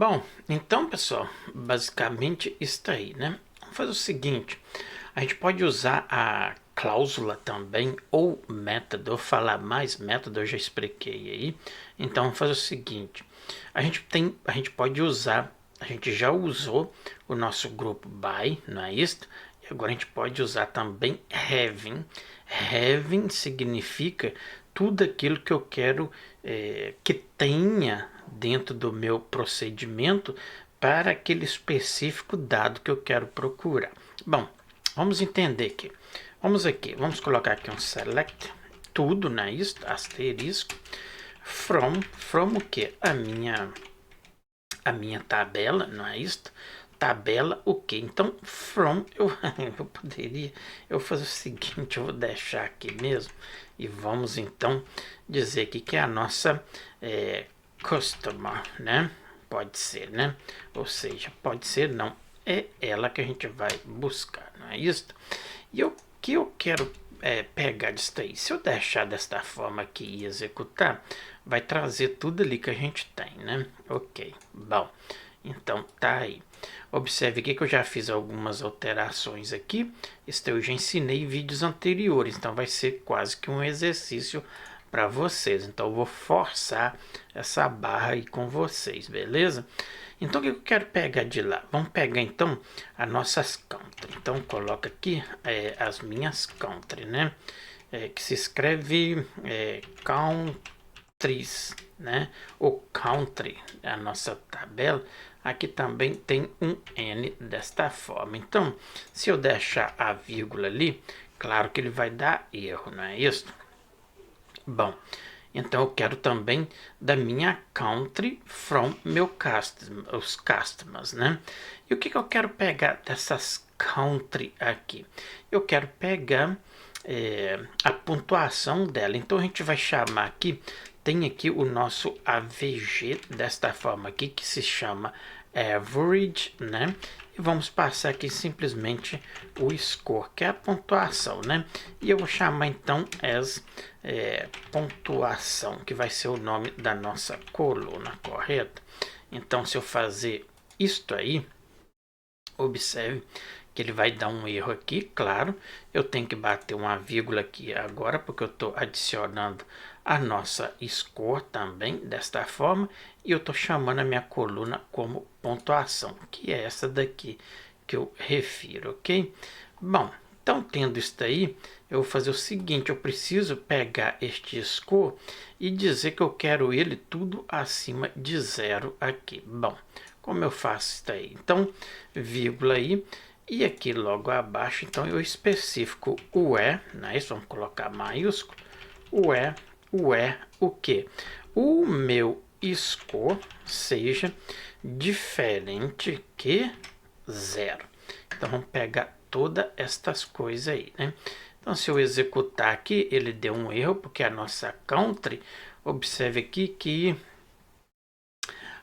Bom, então, pessoal, basicamente está aí, né? Vamos fazer o seguinte, a gente pode usar a cláusula também, ou método, eu falar mais método, eu já expliquei aí. Então, vamos fazer o seguinte, a gente pode usar, a gente já usou o nosso grupo by, não é isso? E agora a gente pode usar também having. Having significa tudo aquilo que eu quero que tenha dentro do meu procedimento para aquele específico dado que eu quero procurar. Bom, vamos entender aqui. Vamos colocar aqui um select, tudo, né? Isso, asterisco, from o que? A minha tabela, não é isso? Tabela o que? Então, from, eu fazer o seguinte, eu vou deixar aqui mesmo, e vamos então dizer aqui que é a nossa customer, né? Pode ser, né? Ou seja, pode ser não, é ela que a gente vai buscar, não é isso? E o que eu quero pegar disso aí? Se eu deixar desta forma aqui e executar, vai trazer tudo ali que a gente tem, né? Ok, bom, então tá aí. Observe aqui que eu já fiz algumas alterações aqui. Isso eu já ensinei em vídeos anteriores, então vai ser quase que um exercício para vocês. Então eu vou forçar essa barra aí com vocês, beleza? Então o que eu quero pegar de lá? Vamos pegar então as nossas country. Então coloca aqui as minhas country, né? Que se escreve countries, né? O country, a nossa tabela. Aqui também tem um N desta forma. Então, se eu deixar a vírgula ali, claro que ele vai dar erro, não é isso? Bom, então eu quero também da minha country from meu customer, os customers, né? E o que eu quero pegar dessas country aqui? Eu quero pegar a pontuação dela. Então a gente vai chamar aqui, tem aqui o nosso AVG desta forma aqui, que se chama average, né? E vamos passar aqui simplesmente o score, que é a pontuação, né? E eu vou chamar então as pontuação, que vai ser o nome da nossa coluna, correto? Então, se eu fazer isto aí, observe que ele vai dar um erro aqui, claro. Eu tenho que bater uma vírgula aqui agora, porque eu estou adicionando a nossa score também, desta forma. E eu estou chamando a minha coluna como pontuação, que é essa daqui que eu refiro, ok? Bom, então tendo isso daí, eu vou fazer o seguinte, eu preciso pegar este score e dizer que eu quero ele tudo acima de 0 aqui. Bom, como eu faço isso daí? Então, vírgula aí, e aqui logo abaixo, então eu especifico o né? Isso, vamos colocar maiúsculo, o que? O meu score seja diferente que 0. Então vamos pegar todas estas coisas aí, né? Então se eu executar aqui, ele deu um erro, porque a nossa country, observe aqui que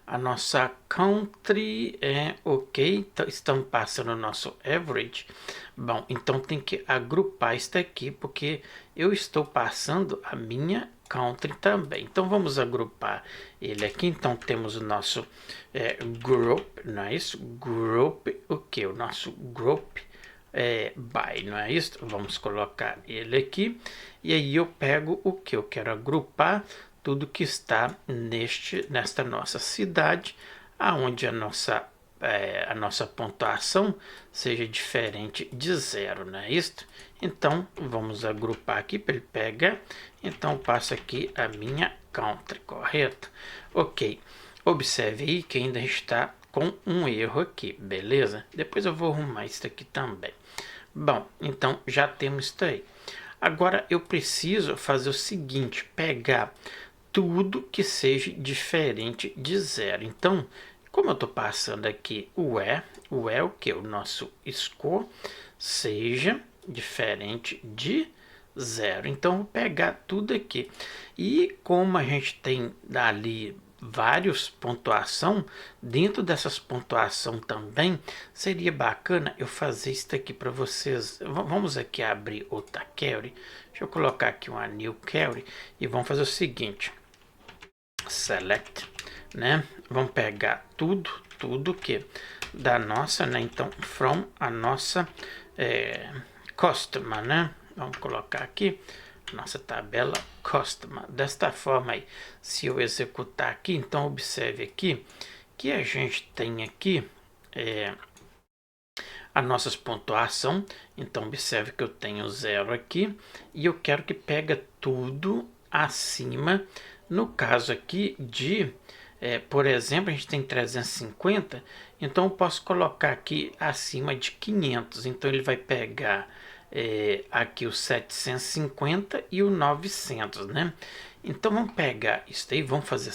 a nossa country é ok, então estamos passando o nosso average. Bom, então tem que agrupar isso aqui, porque eu estou passando a minha country também. Então vamos agrupar ele aqui. Então temos o nosso group, não é isso? Group, o que? O nosso group by, não é isso? Vamos colocar ele aqui. E aí eu pego o que? Eu quero agrupar tudo que está nesta nossa cidade, aonde a nossa pontuação seja diferente de 0, não é isso? Então, vamos agrupar aqui para ele pegar. Então, passo aqui a minha country, correto? Ok, observe aí que ainda está com um erro aqui, beleza? Depois eu vou arrumar isso aqui também. Bom, então já temos isso aí. Agora eu preciso fazer o seguinte, pegar tudo que seja diferente de 0. Então, como eu estou passando aqui o que? O nosso score seja diferente de 0. Então, vou pegar tudo aqui. E como a gente tem ali vários pontuação, dentro dessas pontuação também, seria bacana eu fazer isso aqui para vocês. Vamos aqui abrir outra query. Deixa eu colocar aqui uma new query e vamos fazer o seguinte. Select, né? Vamos pegar tudo que da nossa, né? Então, from a nossa customer, né? Vamos colocar aqui nossa tabela customer. Desta forma aí, se eu executar aqui, então observe aqui que a gente tem aqui a nossa pontuação. Então observe que eu tenho 0 aqui e eu quero que pega tudo acima, no caso aqui de por exemplo, a gente tem 350, então eu posso colocar aqui acima de 500. Então ele vai pegar aqui o 750 e o 900, né? Então vamos pegar isso aí, vamos fazer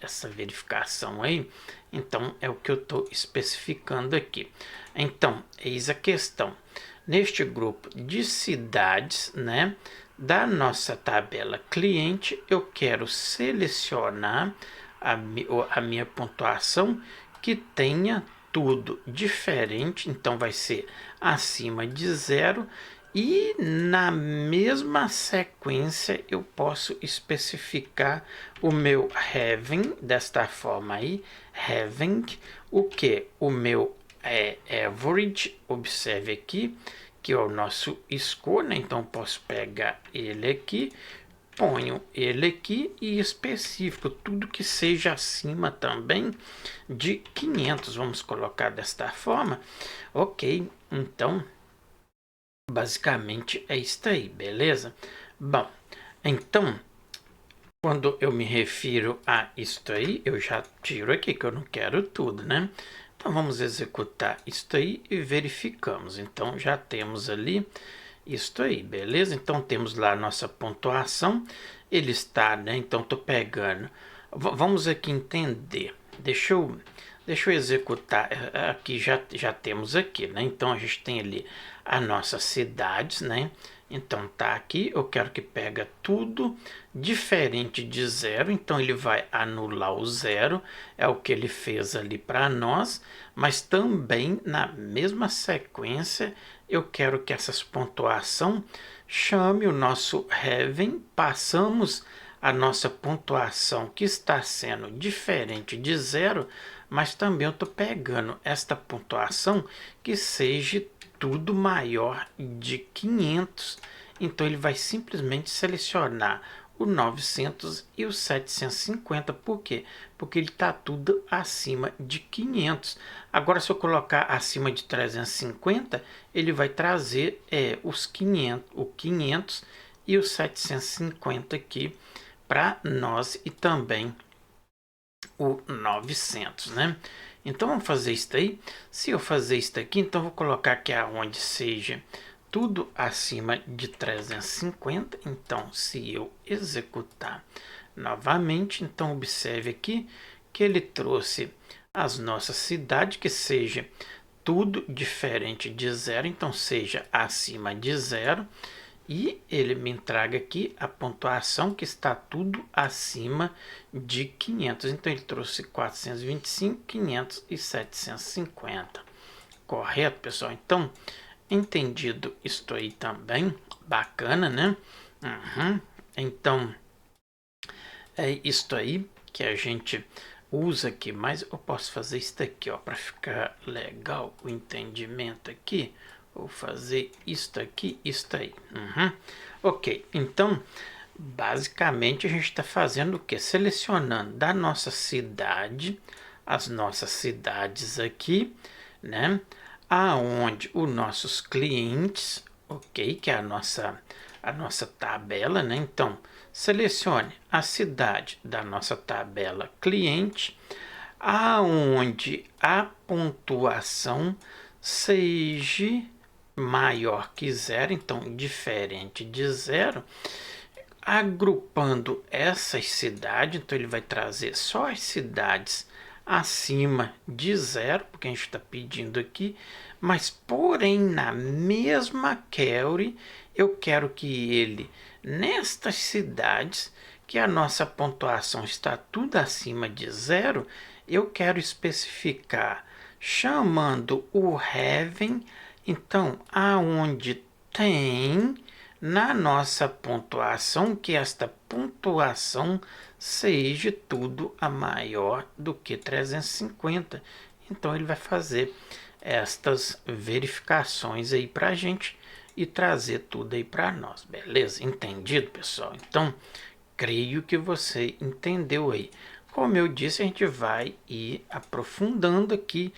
essa verificação aí. Então é o que eu estou especificando aqui. Então, eis a questão. Neste grupo de cidades, né, da nossa tabela cliente, eu quero selecionar a minha pontuação que tenha tudo diferente, então vai ser acima de 0, e na mesma sequência eu posso especificar o meu having desta forma aí, having o que? O meu average, observe aqui, que é o nosso score, né? Então posso pegar ele aqui, ponho ele aqui e especifico tudo que seja acima também de 500. Vamos colocar desta forma. Ok, então basicamente é isso aí, beleza? Bom, então quando eu me refiro a isto aí, eu já tiro aqui que eu não quero tudo, né? Então vamos executar isto aí e verificamos. Então já temos ali isto aí, beleza? Então temos lá a nossa pontuação, ele está, né? Então estou pegando. Vamos aqui entender. Deixa eu executar. Aqui já temos aqui, né? Então a gente tem ali as nossas cidades, né? Então tá aqui, eu quero que pega tudo diferente de 0, então ele vai anular o 0, é o que ele fez ali para nós, mas também na mesma sequência eu quero que essa pontuação chame o nosso having, passamos a nossa pontuação que está sendo diferente de 0, mas também eu estou pegando esta pontuação que seja tudo maior de 500, então ele vai simplesmente selecionar o 900 e o 750, por quê? Porque ele está tudo acima de 500. Agora se eu colocar acima de 350, ele vai trazer os 500, o 500 e o 750 aqui para nós e também o 900, né? Então vamos fazer isso aí. Se eu fazer isso aqui, então vou colocar aqui aonde seja tudo acima de 350. Então se eu executar novamente, então observe aqui que ele trouxe as nossas cidades que seja tudo diferente de 0, então seja acima de 0. E ele me entrega aqui a pontuação que está tudo acima de 500. Então ele trouxe 425, 500 e 750. Correto, pessoal? Então, entendido isto aí também. Bacana, né? Então, é isto aí que a gente usa aqui. Mas eu posso fazer isso aqui, ó, para ficar legal o entendimento aqui. Vou fazer isto aqui, isto aí. Ok, então, basicamente a gente está fazendo o que? Selecionando da nossa cidade, as nossas cidades aqui, né? Aonde os nossos clientes, ok? Que é a nossa tabela, né? Então, selecione a cidade da nossa tabela cliente, aonde a pontuação seja maior que 0, então diferente de 0, agrupando essas cidades, então ele vai trazer só as cidades acima de 0, porque a gente está pedindo aqui, mas porém na mesma query eu quero que ele, nestas cidades, que a nossa pontuação está tudo acima de 0, eu quero especificar chamando o having. Então, aonde tem, na nossa pontuação, que esta pontuação seja tudo a maior do que 350. Então ele vai fazer estas verificações aí para a gente e trazer tudo aí para nós, beleza? Entendido, pessoal? Então, creio que você entendeu aí. Como eu disse, a gente vai ir aprofundando aqui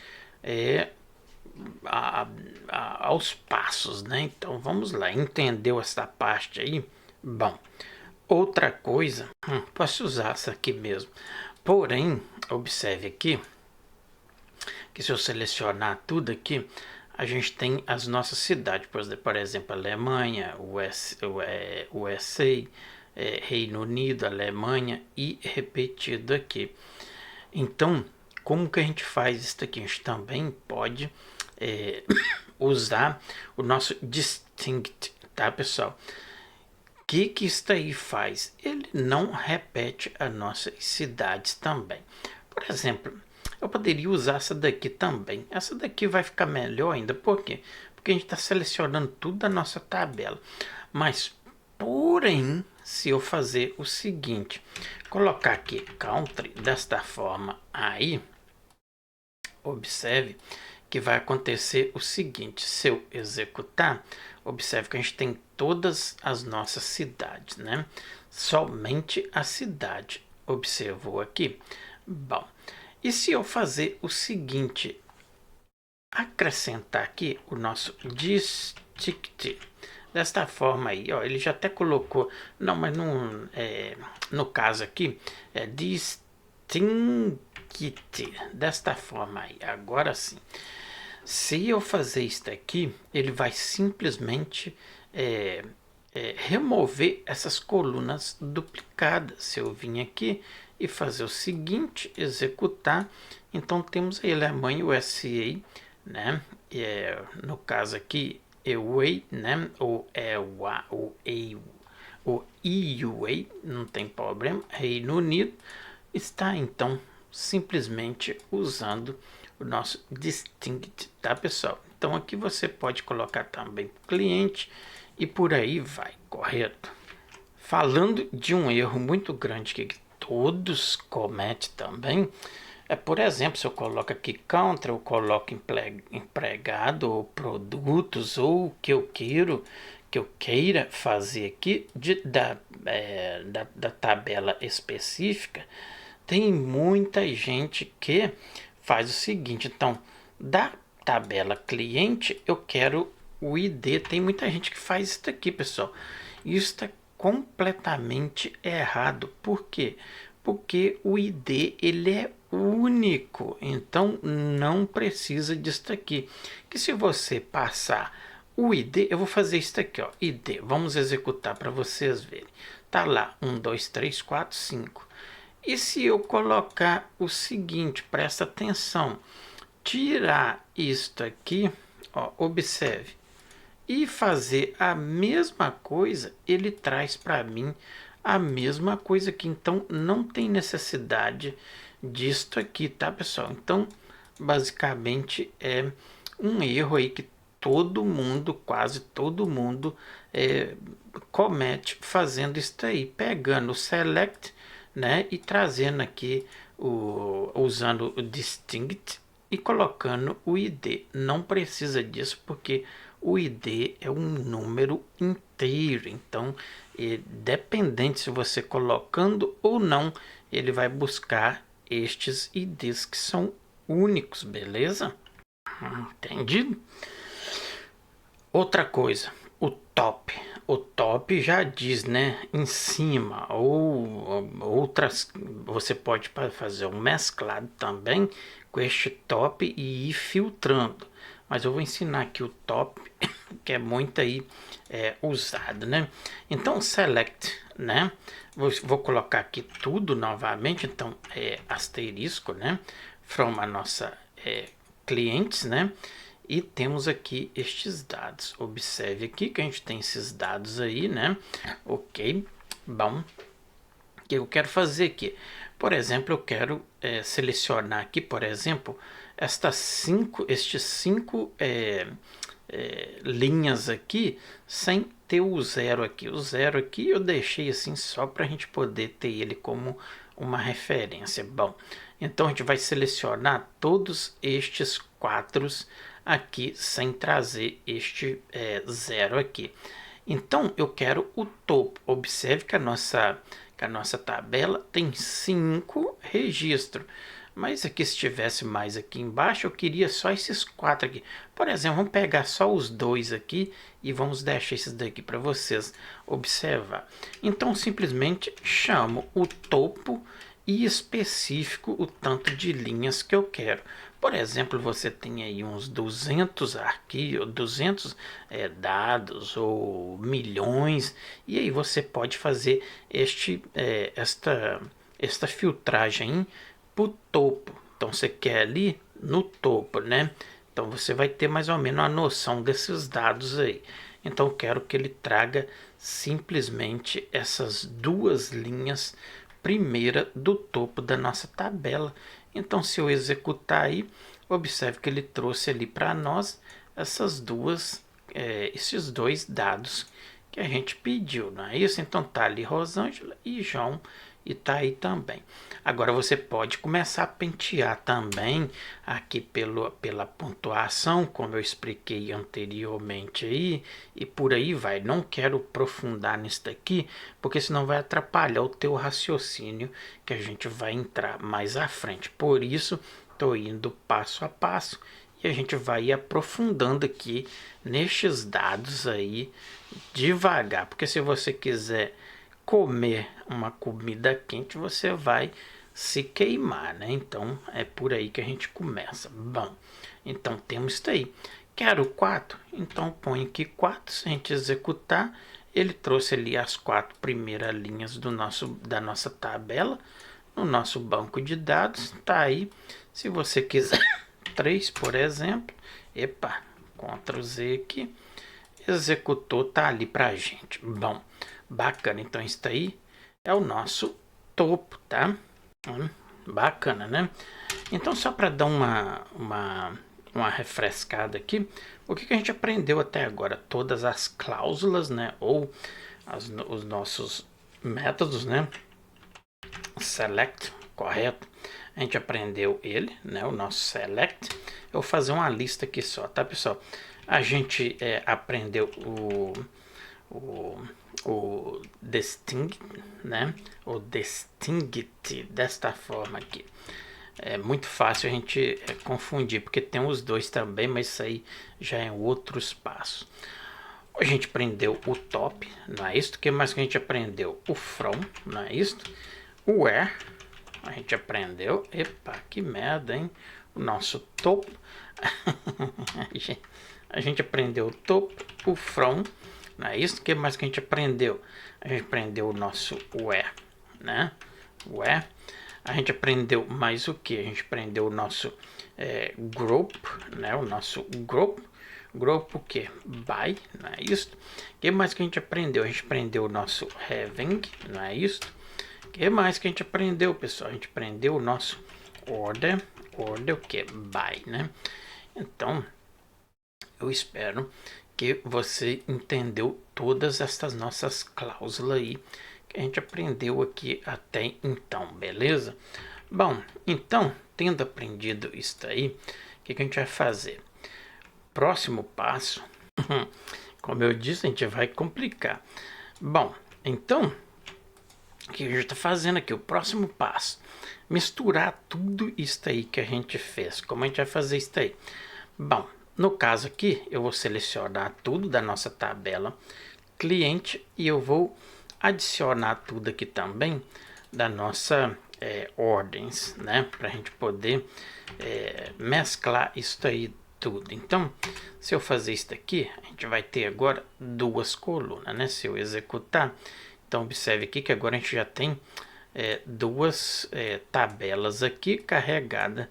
aos passos, né? Então vamos lá, entendeu essa parte aí? Bom, outra coisa, posso usar essa aqui mesmo. Porém, observe aqui que se eu selecionar tudo aqui, a gente tem as nossas cidades, por exemplo, Alemanha, USA, Reino Unido, Alemanha e repetido aqui. Então, como que a gente faz isso aqui? A gente também pode usar o nosso distinct, tá, pessoal? O que isso aí faz? Ele não repete as nossas cidades também. Por exemplo, eu poderia usar essa daqui também. Essa daqui vai ficar melhor ainda. Por quê? Porque a gente está selecionando tudo da nossa tabela. Mas, porém, se eu fazer o seguinte, colocar aqui country desta forma aí, observe que vai acontecer o seguinte, se eu executar, observe que a gente tem todas as nossas cidades, né? Somente a cidade, observou aqui? Bom, e se eu fazer o seguinte, acrescentar aqui o nosso district, desta forma aí, ó, ele já até colocou, não, mas não, no caso aqui, é distinct, desta forma aí, agora sim. Se eu fazer isso aqui, ele vai simplesmente remover essas colunas duplicadas. Se eu vim aqui e fazer o seguinte, executar, então temos a Alemanha, USA, né? No caso aqui, EUA, né? Ou o EUA, não tem problema, Reino Unido, está então simplesmente usando o nosso distinct, tá, pessoal? Então aqui você pode colocar também cliente e por aí vai, correto? Falando de um erro muito grande que todos cometem também, por exemplo, se eu coloco aqui contra, eu coloco empregado ou produtos ou o que eu queira fazer aqui da tabela específica, tem muita gente que faz o seguinte, então, da tabela cliente, eu quero o ID. Tem muita gente que faz isso aqui, pessoal. Isso está completamente errado. Por quê? Porque o ID, ele é único. Então, não precisa disso aqui. Que se você passar o ID, eu vou fazer isso aqui, ó. ID, vamos executar para vocês verem. Tá lá, 1, 2, 3, 4, 5. E se eu colocar o seguinte, presta atenção, tirar isto aqui, ó, observe, e fazer a mesma coisa, ele traz para mim a mesma coisa aqui. Então, não tem necessidade disto aqui, tá, pessoal? Então, basicamente, é um erro aí que todo mundo, quase todo mundo, comete fazendo isso aí, pegando o select, né, e trazendo aqui usando o distinct e colocando o ID. Não precisa disso porque o ID é um número inteiro, então dependente se você colocando ou não, ele vai buscar estes IDs que são únicos, beleza? Entendido? Outra coisa, o top. O top já diz, né, em cima, ou outras, você pode fazer um mesclado também com este top e ir filtrando. Mas eu vou ensinar aqui o top, que é muito aí usado, né? Então, select, né? Vou colocar aqui tudo novamente, então, asterisco, né? From a nossa clientes, né? E temos aqui estes dados. Observe aqui que a gente tem esses dados aí, né? Ok, bom. O que eu quero fazer aqui? Por exemplo, eu quero selecionar aqui, por exemplo, estes cinco linhas aqui sem ter o zero aqui. O zero aqui eu deixei assim só para a gente poder ter ele como uma referência. Bom, então a gente vai selecionar todos estes quatro aqui sem trazer este zero aqui. Então eu quero o topo. Observe que a nossa tabela tem 5 registros. Mas aqui, se tivesse mais aqui embaixo, eu queria só esses 4 aqui. Por exemplo, vamos pegar só os 2 aqui e vamos deixar esses daqui para vocês observar. Então, simplesmente chamo o topo e especifico o tanto de linhas que eu quero. Por exemplo, você tem aí uns 200 arquivos, 200 dados ou milhões, e aí você pode fazer esta filtragem para o topo. Então você quer ali no topo, né? Então você vai ter mais ou menos a noção desses dados aí. Então eu quero que ele traga simplesmente essas 2 linhas primeira do topo da nossa tabela. Então se eu executar aí, observe que ele trouxe ali para nós esses 2 dados que a gente pediu, não é isso? Então tá ali Rosângela e João e tá aí também. Agora você pode começar a pentear também aqui pela pontuação, como eu expliquei anteriormente aí, e por aí vai. Não quero aprofundar nisso daqui, porque senão vai atrapalhar o teu raciocínio que a gente vai entrar mais à frente. Por isso, estou indo passo a passo e a gente vai aprofundando aqui nestes dados aí devagar, porque se você quiser comer uma comida quente, você vai se queimar, né? Então é por aí que a gente começa. Bom, então temos isso aí. Quero 4, então põe aqui 4. Se a gente executar, ele trouxe ali as 4 primeiras linhas da nossa tabela no nosso banco de dados. Tá aí. Se você quiser 3, por exemplo, Ctrl Z aqui, executou, tá ali pra gente. Bom, bacana. Então isso aí é o nosso topo, tá? Bacana, né? Então só para dar uma refrescada aqui, o que a gente aprendeu até agora? Todas as cláusulas, né? Ou os nossos métodos, né? Select, correto? A gente aprendeu ele, né? O nosso select. Eu vou fazer uma lista aqui só, tá, pessoal? A gente aprendeu o distinct, né? O distinct desta forma aqui. É muito fácil a gente confundir, porque tem os dois também, mas isso aí já é outros passos. A gente aprendeu o top, não é isso? O que mais que a gente aprendeu? O from, não é isso? O where, a gente aprendeu. Epa, que merda, hein? O nosso topo. A gente aprendeu o topo, o from, não é isso? O que mais que a gente aprendeu? A gente aprendeu o nosso where, né? Where. A gente aprendeu mais o que? A gente aprendeu o nosso group, né? O nosso group. Group o que? By, não é isso? O que mais que a gente aprendeu? A gente aprendeu o nosso having, não é isso? O que mais que a gente aprendeu, pessoal? A gente aprendeu o nosso order. Order o que? By, né? Então, eu espero que você entendeu todas essas nossas cláusulas aí que a gente aprendeu aqui até então, beleza? Bom, então, tendo aprendido isso aí, o que a gente vai fazer? Próximo passo, como eu disse, a gente vai complicar. Bom, então, o que a gente está fazendo aqui? O próximo passo, misturar tudo isso aí que a gente fez. Como a gente vai fazer isso aí? Bom, no caso aqui, eu vou selecionar tudo da nossa tabela cliente e eu vou adicionar tudo aqui também da nossa ordens, né? Para a gente poder mesclar isso aí tudo. Então, se eu fazer isso daqui, a gente vai ter agora 2 colunas, né? Se eu executar, então observe aqui que agora a gente já tem 2 tabelas aqui carregadas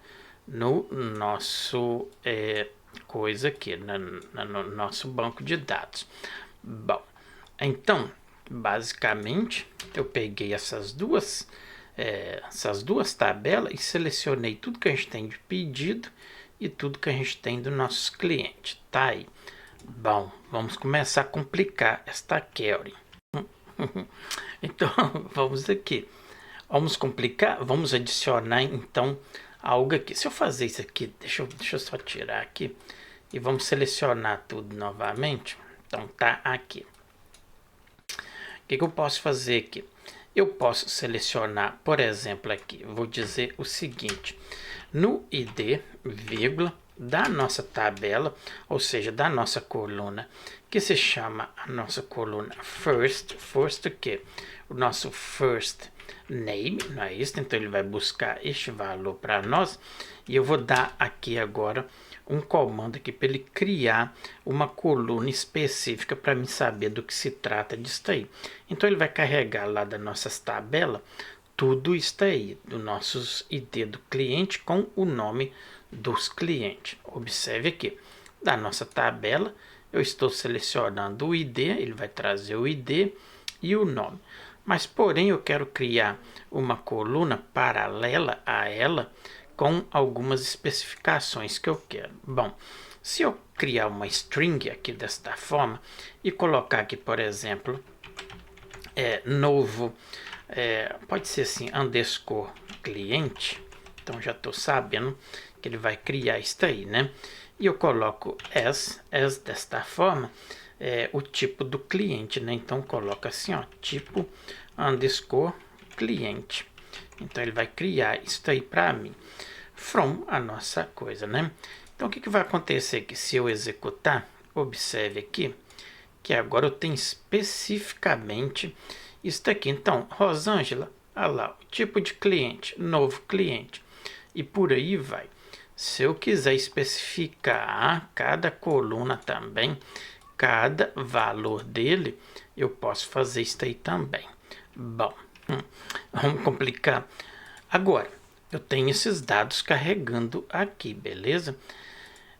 no nosso coisa aqui, no nosso banco de dados. Bom, então, basicamente, eu peguei essas 2 essas duas tabelas e selecionei tudo que a gente tem de pedido e tudo que a gente tem dos nossos clientes. Tá aí. Bom, vamos começar a complicar esta query. Então, vamos aqui. Vamos complicar, vamos adicionar então algo aqui. Se eu fazer isso aqui, deixa eu só tirar aqui e vamos selecionar tudo novamente. Então tá aqui. O que eu posso fazer aqui? Eu posso selecionar, por exemplo, aqui, vou dizer o seguinte: no ID, vírgula, da nossa tabela, ou seja, da nossa coluna, que se chama a nossa coluna first o quê? O nosso first name, não é isso? Então ele vai buscar este valor para nós e eu vou dar aqui agora um comando aqui para ele criar uma coluna específica para mim saber do que se trata disso aí. Então ele vai carregar lá das nossas tabelas tudo isso aí, do nossos ID do cliente com o nome dos clientes. Observe aqui, da nossa tabela, eu estou selecionando o ID, ele vai trazer o ID e o nome. Mas, porém, eu quero criar uma coluna paralela a ela com algumas especificações que eu quero. Bom, se eu criar uma string aqui desta forma e colocar aqui, por exemplo, novo, pode ser assim, underscore cliente, então já estou sabendo que ele vai criar isso aí, né? E eu coloco as desta forma, o tipo do cliente, né? Então coloca assim, ó, tipo underscore cliente. Então ele vai criar isso aí para mim, from a nossa coisa, né? Então o que vai acontecer aqui? Se eu executar, observe aqui, que agora eu tenho especificamente isso aqui. Então, Rosângela, olha lá, o tipo de cliente, novo cliente, e por aí vai. Se eu quiser especificar cada coluna também, cada valor dele, eu posso fazer isso aí também. Bom, vamos complicar. Agora, eu tenho esses dados carregando aqui, beleza?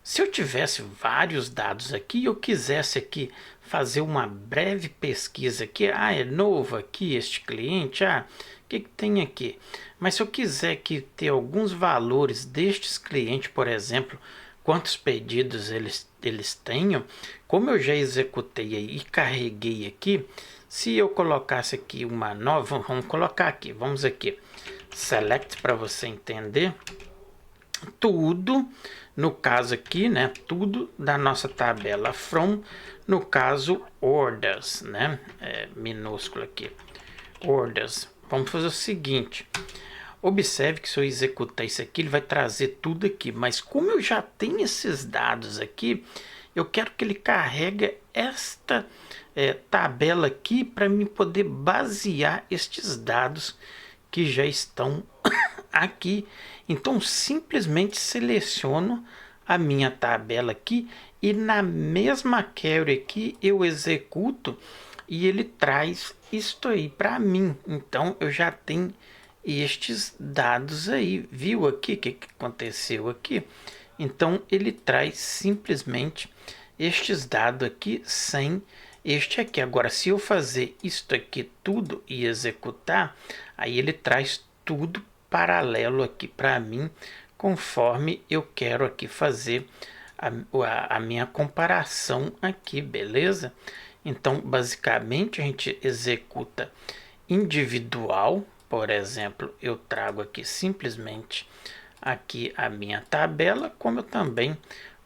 Se eu tivesse vários dados aqui e eu quisesse aqui fazer uma breve pesquisa aqui, é novo aqui este cliente, o que tem aqui? Mas se eu quiser aqui ter alguns valores destes clientes, por exemplo, quantos pedidos eles tenham, como eu já executei aí e carreguei aqui, se eu colocasse aqui uma nova, vamos colocar aqui, vamos aqui, select para você entender, tudo, no caso aqui, né, tudo da nossa tabela from, no caso orders, né, minúsculo aqui, orders. Vamos fazer o seguinte, observe que se eu executar isso aqui, ele vai trazer tudo aqui, mas como eu já tenho esses dados aqui, eu quero que ele carregue esta tabela aqui para mim poder basear estes dados que já estão aqui. Então simplesmente seleciono a minha tabela aqui e na mesma query aqui eu executo e ele traz isto aí para mim. Então eu já tenho estes dados aí, viu aqui o que aconteceu aqui? Então ele traz simplesmente estes dados aqui sem este aqui. Agora se eu fazer isto aqui tudo e executar, aí ele traz tudo paralelo aqui para mim, conforme eu quero aqui fazer a minha comparação aqui, beleza? Então basicamente a gente executa individual. Por exemplo, eu trago aqui simplesmente aqui a minha tabela, como eu também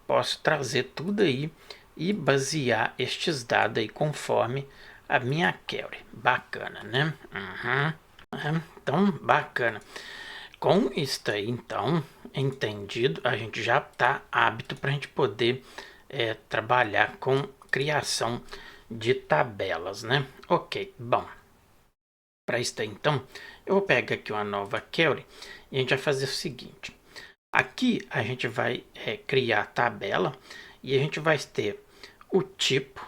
posso trazer tudo aí e basear estes dados aí conforme a minha query. Bacana, né? Então, bacana. Com isso aí, então, entendido, a gente já está apto para a gente poder trabalhar com criação de tabelas, né? Ok, bom. Para isso aí, então, eu vou pegar aqui uma nova query e a gente vai fazer o seguinte. Aqui a gente vai criar a tabela e a gente vai ter o tipo,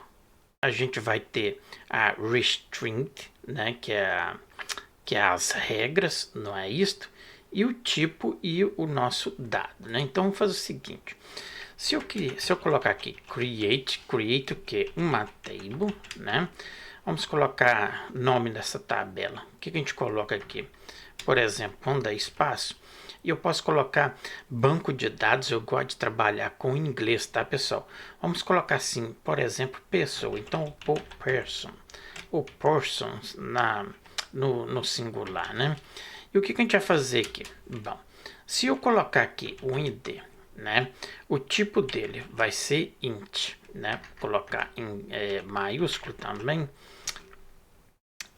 a gente vai ter a restrict, né, que é as regras, não é isto? E o tipo e o nosso dado, né? Então vamos fazer o seguinte. Se eu colocar aqui create o que? Uma table, né? Vamos colocar nome dessa tabela. O que a gente coloca aqui? por exemplo, vamos dar espaço, e eu posso colocar banco de dados. Eu gosto de trabalhar com inglês, tá, pessoal? Vamos colocar assim, por exemplo, pessoa. Então, o persons no singular, né? E o que a gente vai fazer aqui? Bom, se eu colocar aqui o id, né? O tipo dele vai ser int, né? Colocar em maiúsculo também.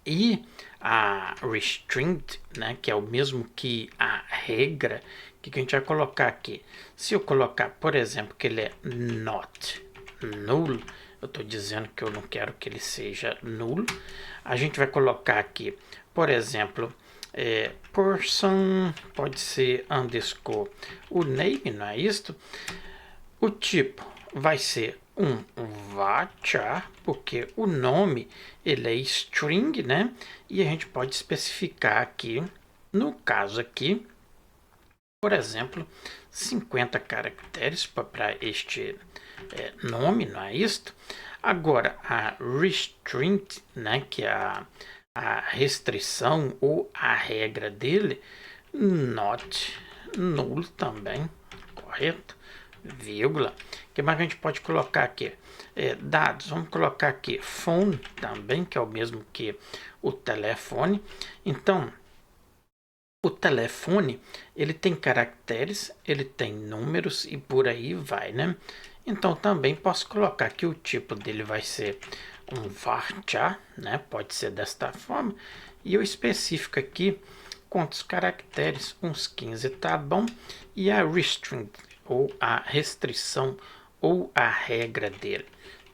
E a restrict, né, que é o mesmo que a regra, que a gente vai colocar aqui? Se eu colocar, por exemplo, que ele é not null, eu estou dizendo que eu não quero que ele seja null. A gente vai colocar aqui, por exemplo, person, pode ser underscore o name, não é isto? O tipo vai ser um varchar, porque o nome ele é string, né? E a gente pode especificar aqui, no caso aqui, por exemplo, 50 caracteres para este nome, não é isto? Agora, a restrict, né, que é a restrição ou a regra dele, not null também, correto? Vírgula. O que mais a gente pode colocar aqui? Dados, vamos colocar aqui phone também, que é o mesmo que o telefone. Então, o telefone, ele tem caracteres, ele tem números e por aí vai, né? Então, também posso colocar que o tipo dele vai ser um varchar, né? Pode ser desta forma. E eu especifico aqui quantos caracteres, uns 15, tá bom? E a restrict, ou a restrição, ou a regra dele,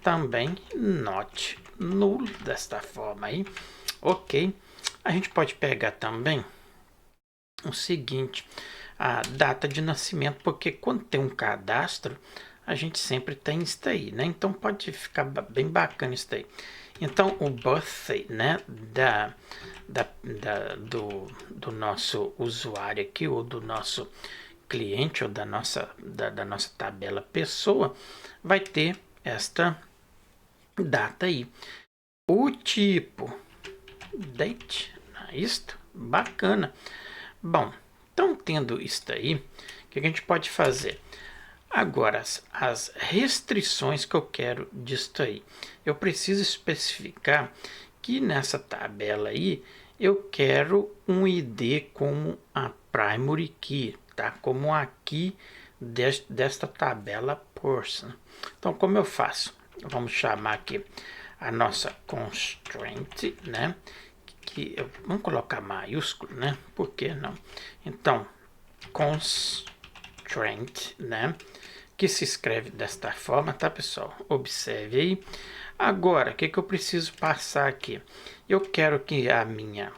também not null, desta forma aí, ok? A gente pode pegar também o seguinte, a data de nascimento, porque quando tem um cadastro, a gente sempre tem isso aí, né? Então pode ficar bem bacana isso aí. Então o birthday, né, do nosso usuário aqui, ou do nosso cliente, ou da nossa tabela pessoa, vai ter esta data aí. O tipo, date, não é isto? Bacana. Bom, então tendo isso aí, o que a gente pode fazer? Agora, as restrições que eu quero disso aí. Eu preciso especificar que nessa tabela aí, eu quero um ID como a primary key, tá? Como a key desta tabela person. Então, como eu faço? Vamos chamar aqui a nossa constraint, né? Vamos colocar maiúsculo, né? Por que não? Então, constraint, né? Que se escreve desta forma, tá, pessoal? Observe aí. Agora, o que eu preciso passar aqui? Eu quero que a minha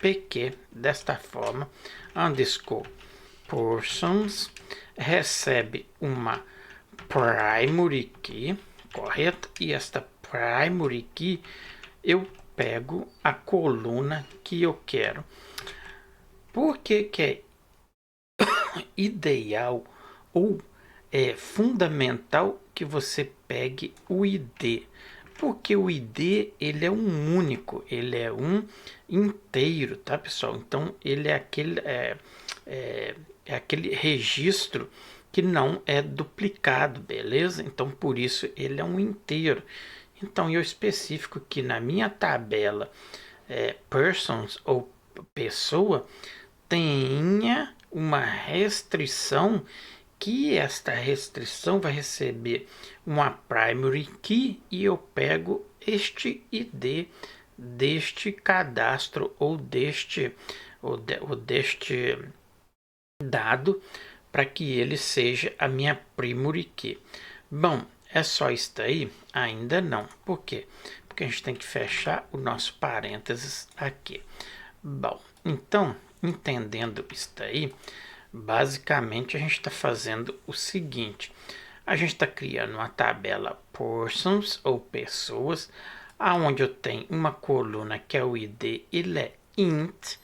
PQ, desta forma, underscore persons, recebe uma primary key, correto? E esta primary key, eu pego a coluna que eu quero. Por que é ideal ou é fundamental que você pegue o ID? Porque o ID ele é um único, ele é um inteiro, tá, pessoal? Então ele é aquele registro que não é duplicado, beleza? Então por isso ele é um inteiro. Então eu especifico que na minha tabela persons ou pessoa tenha uma restrição, que esta restrição vai receber uma primary key e eu pego este ID deste cadastro ou deste dado para que ele seja a minha primary key. Bom, é só isso aí? Ainda não. Por quê? Porque a gente tem que fechar o nosso parênteses aqui. Bom, então, entendendo isso aí, basicamente a gente está fazendo o seguinte. A gente está criando uma tabela persons ou pessoas, aonde eu tenho uma coluna que é o ID, ele é int,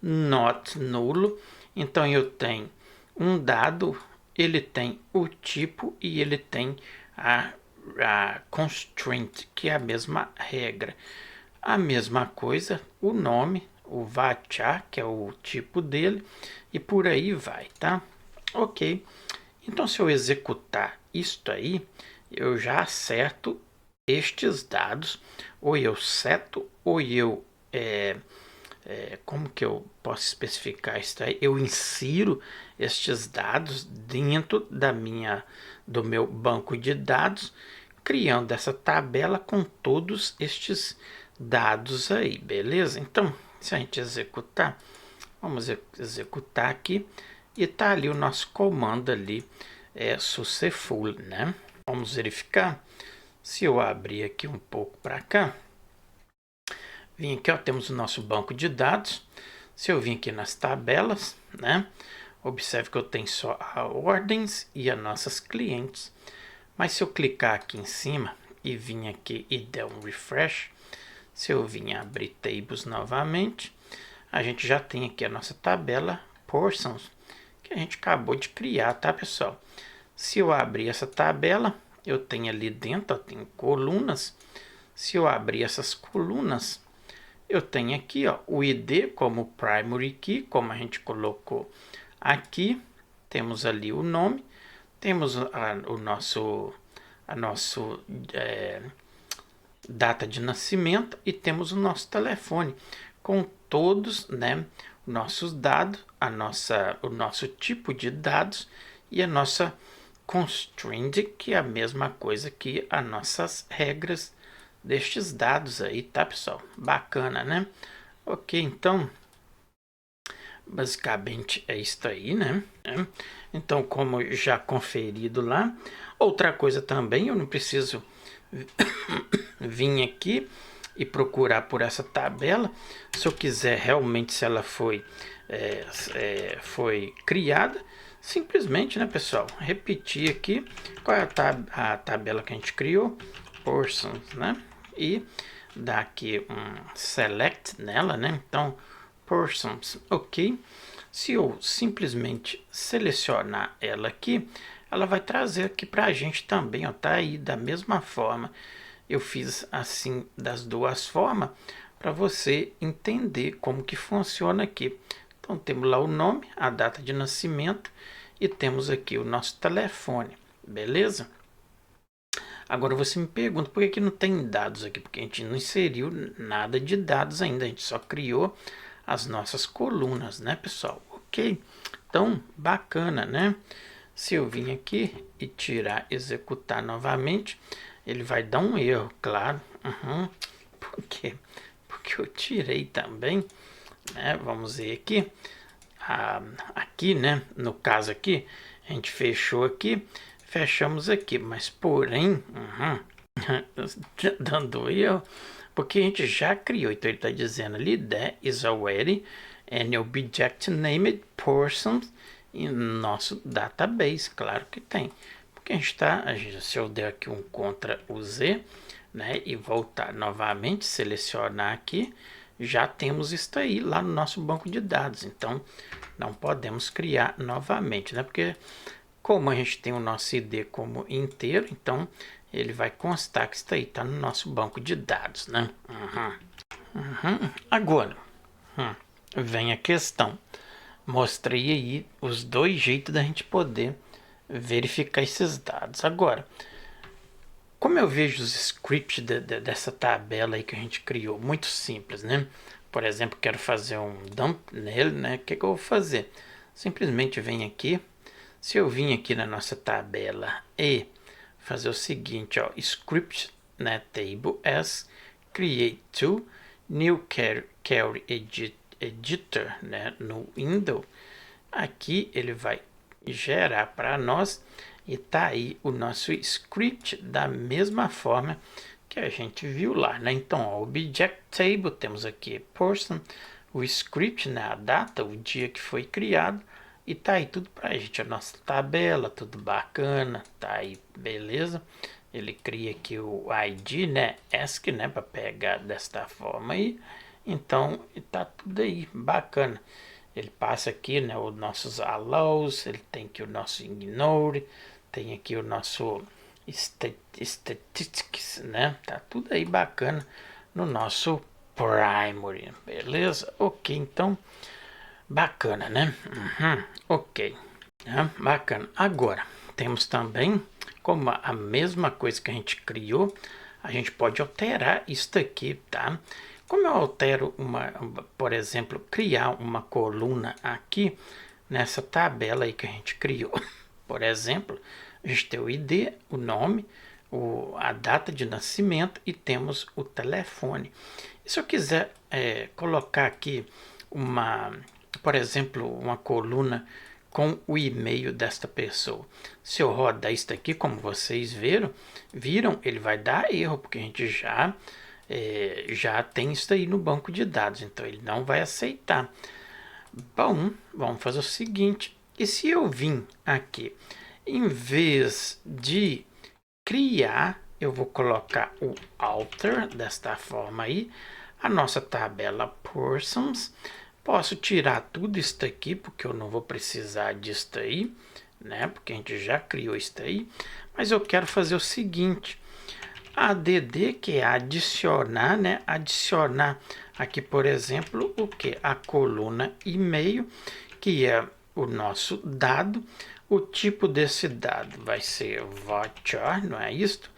not nulo. Então eu tenho um dado, ele tem o tipo e ele tem a constraint, que é a mesma regra. A mesma coisa, o nome, o varchar, que é o tipo dele, e por aí vai, tá? Ok. Então, se eu executar isto aí, eu já acerto estes dados, ou eu seto, ou eu como que eu posso especificar isso aí? Eu insiro estes dados dentro do meu banco de dados, criando essa tabela com todos estes dados aí, beleza? Então, se a gente executar, vamos executar aqui e tá ali o nosso comando ali, successful, né? Vamos verificar. Se eu abrir aqui um pouco para cá, vim aqui, ó, temos o nosso banco de dados. Se eu vim aqui nas tabelas, né? Observe que eu tenho só as ordens e as nossas clientes. Mas se eu clicar aqui em cima e vir aqui e der um refresh, se eu vir abrir tables novamente, a gente já tem aqui a nossa tabela portions, que a gente acabou de criar, tá, pessoal? Se eu abrir essa tabela, eu tenho ali dentro, ó, tem colunas. Se eu abrir essas colunas, eu tenho aqui, ó, o ID como primary key, como a gente colocou aqui. Temos ali o nome, temos o nosso data de nascimento e temos o nosso telefone com todos, né, nossos dados, o nosso tipo de dados e a nossa constraint, que é a mesma coisa que as nossas regras destes dados aí, tá, pessoal? Bacana, né? Ok, então basicamente é isso aí, né? Então, como já conferido lá, outra coisa também, eu não preciso vir aqui e procurar por essa tabela. Se eu quiser realmente, se ela foi criada, simplesmente, né, pessoal, repetir aqui qual é a tabela que a gente criou, portions, né, e dar aqui um select nela, né, então portions, ok. Se eu simplesmente selecionar ela aqui, ela vai trazer aqui para a gente também, ó, tá aí da mesma forma. Eu fiz assim das duas formas para você entender como que funciona aqui. Então temos lá o nome, a data de nascimento e temos aqui o nosso telefone, beleza? Agora você me pergunta por que não tem dados aqui, porque a gente não inseriu nada de dados ainda, a gente só criou as nossas colunas, né, pessoal? Ok? Então, bacana, né? Se eu vim aqui e tirar, executar novamente, ele vai dar um erro, claro. Por quê? Porque eu tirei também, né? Vamos ver aqui. Aqui, né? No caso aqui, a gente fechou aqui, fechamos aqui, mas porém, dando erro, porque a gente já criou, então ele está dizendo ali, there is already an object named person em nosso database, claro que tem, porque a gente está, se eu der aqui um Ctrl o Z, né, e voltar novamente, selecionar aqui, já temos isso aí lá no nosso banco de dados, então não podemos criar novamente, né, porque como a gente tem o nosso ID como inteiro, então ele vai constar que isso aí está no nosso banco de dados, né? Agora, vem a questão. Mostrei aí os dois jeitos da gente poder verificar esses dados. Agora, como eu vejo os scripts dessa tabela aí que a gente criou, muito simples, né? Por exemplo, quero fazer um dump nele, né? O que eu vou fazer? Simplesmente venho aqui. Se eu vim aqui na nossa tabela e fazer o seguinte, ó, script, né, table as create to new query editor, né, no window, aqui ele vai gerar para nós e tá aí o nosso script da mesma forma que a gente viu lá, né? Então, ó, object table, temos aqui person, o script, né, a data, o dia que foi criado, e tá aí tudo pra gente, a nossa tabela, tudo bacana, tá aí, beleza? Ele cria aqui o ID, né, ASCII, né, para pegar desta forma aí. Então, tá tudo aí, bacana. Ele passa aqui, né, os nossos allows, ele tem aqui o nosso ignore, tem aqui o nosso statistics, né? Tá tudo aí bacana no nosso primary, beleza? Ok, então, bacana, né? Ok, bacana. Agora, temos também, como a mesma coisa que a gente criou, a gente pode alterar isso aqui, tá? Como eu altero por exemplo, criar uma coluna aqui, nessa tabela aí que a gente criou. Por exemplo, a gente tem o ID, o nome, a data de nascimento e temos o telefone. E se eu quiser colocar aqui por exemplo, uma coluna com o e-mail desta pessoa. Se eu rodar isso aqui, como vocês viram, ele vai dar erro, porque a gente já tem isso aí no banco de dados, então ele não vai aceitar. Bom, vamos fazer o seguinte, e se eu vim aqui, em vez de criar, eu vou colocar o alter desta forma aí, a nossa tabela persons, posso tirar tudo isso aqui, porque eu não vou precisar disso aí, né, porque a gente já criou isso aí, mas eu quero fazer o seguinte, add, que é adicionar, né, adicionar aqui, por exemplo, o que? A coluna e-mail, que é o nosso dado. O tipo desse dado vai ser varchar, não é isto?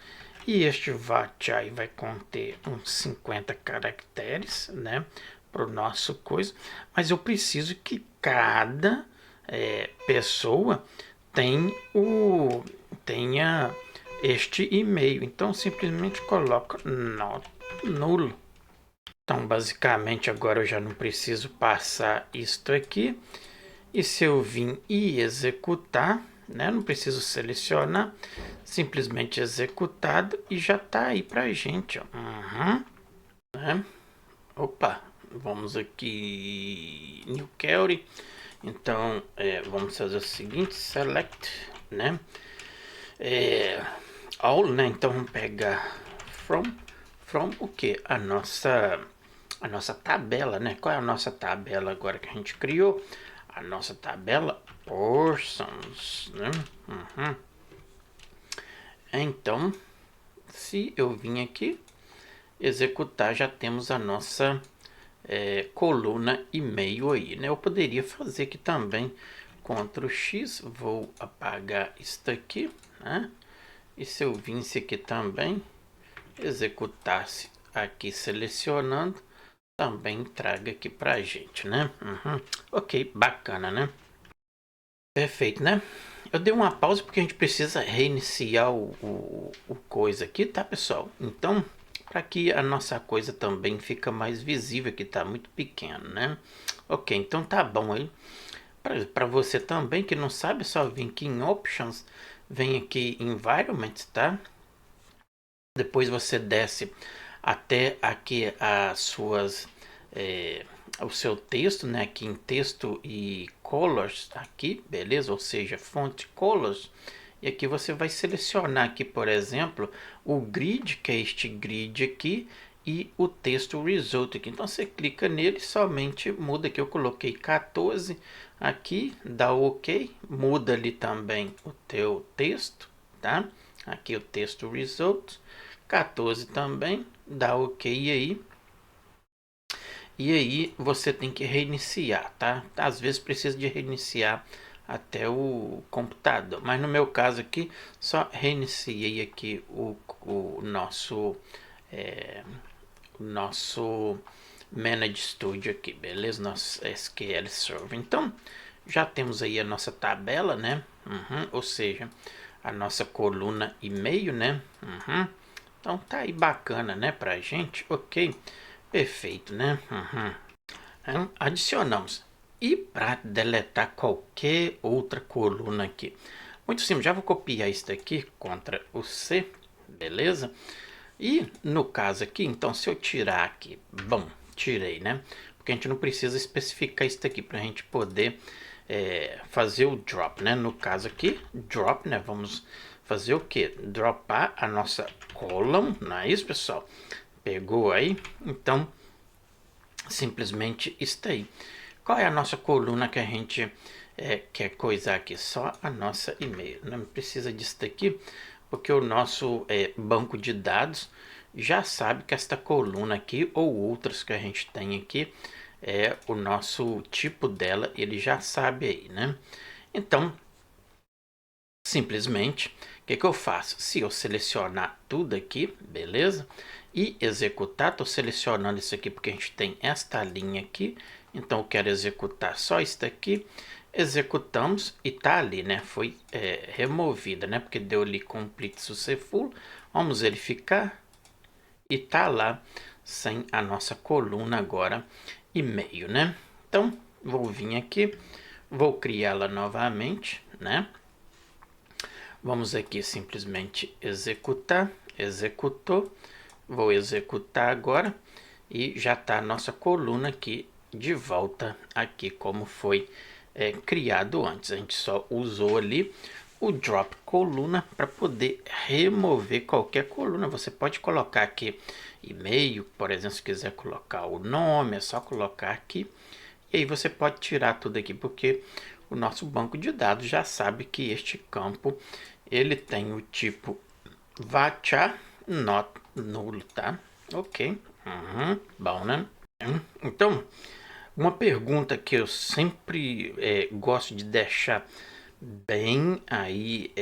E este varchar vai conter uns 50 caracteres, né, para o nosso coisa. Mas eu preciso que cada pessoa tenha este e-mail. Então, simplesmente coloco not nulo. Então, basicamente, agora eu já não preciso passar isto aqui. E se eu vim e executar, né, não preciso selecionar, simplesmente executado e já está aí para a gente. Ó. Né? Opa, vamos aqui, New Query. Então, vamos fazer o seguinte, select, né? All, né? Então vamos pegar from o que? A nossa tabela, né? Qual é a nossa tabela agora que a gente criou? A nossa tabela persons, né? Então, se eu vim aqui executar, já temos a nossa coluna e-mail aí, né? Eu poderia fazer aqui também Ctrl X, vou apagar isso aqui, né? E se eu vinsse aqui também, executasse aqui selecionando, também traga aqui pra gente, né? Ok, bacana, né? Perfeito, né? Eu dei uma pausa porque a gente precisa reiniciar o coisa aqui, tá, pessoal? Então, para que a nossa coisa também fica mais visível, que tá muito pequeno, né? Ok, então tá bom aí. Para você também que não sabe, só vem aqui em Options, vem aqui em Environment, tá? Depois você desce até aqui o seu texto, né? Aqui em texto e colors, aqui, beleza? Ou seja, font colors. E aqui você vai selecionar aqui, por exemplo, o grid, que é este grid aqui, e o texto result aqui. Então você clica nele, somente muda aqui. Eu coloquei 14 aqui, dá OK, muda ali também o teu texto, tá? Aqui o texto result, 14 também, dá OK aí. E aí você tem que reiniciar, tá? Às vezes precisa de reiniciar até o computador, mas no meu caso aqui só reiniciei aqui o nosso Manage Studio aqui, beleza? Nosso SQL Server. Então já temos aí a nossa tabela, né? Ou seja, a nossa coluna e-mail, né? Então tá aí bacana, né, pra gente. Ok, perfeito, né? Então, adicionamos. E para deletar qualquer outra coluna aqui, muito simples, já vou copiar isso daqui, Ctrl o C, beleza? E no caso aqui, então se eu tirar aqui, bom, tirei, né? Porque a gente não precisa especificar isso daqui para a gente poder fazer o drop, né? No caso aqui, drop, né? Vamos fazer o que? Dropar a nossa column, não é isso, pessoal? Pegou aí? Então, simplesmente está aí. Qual é a nossa coluna que a gente quer coisar aqui? Só a nossa e-mail. Não precisa disso daqui, porque o nosso banco de dados já sabe que esta coluna aqui ou outras que a gente tem aqui é o nosso tipo dela, ele já sabe aí, né? Então, simplesmente, o que eu faço? Se eu selecionar tudo aqui, beleza? E executar, estou selecionando isso aqui porque a gente tem esta linha aqui, então eu quero executar só isso daqui. Executamos e tá ali, né? Foi removida, né? Porque deu ali complete successful. Vamos verificar e tá lá sem a nossa coluna agora e meio, né? Então vou vir aqui, vou criá-la novamente, né? Vamos aqui simplesmente executar, executou, vou executar agora e já está a nossa coluna aqui de volta aqui como foi criado antes. A gente só usou ali o drop coluna para poder remover qualquer coluna. Você pode colocar aqui e-mail, por exemplo, se quiser colocar o nome, é só colocar aqui. E aí você pode tirar tudo aqui, porque o nosso banco de dados já sabe que este campo ele tem o tipo varchar not null, tá? Ok. Bom, né? Então, uma pergunta que eu sempre gosto de deixar bem aí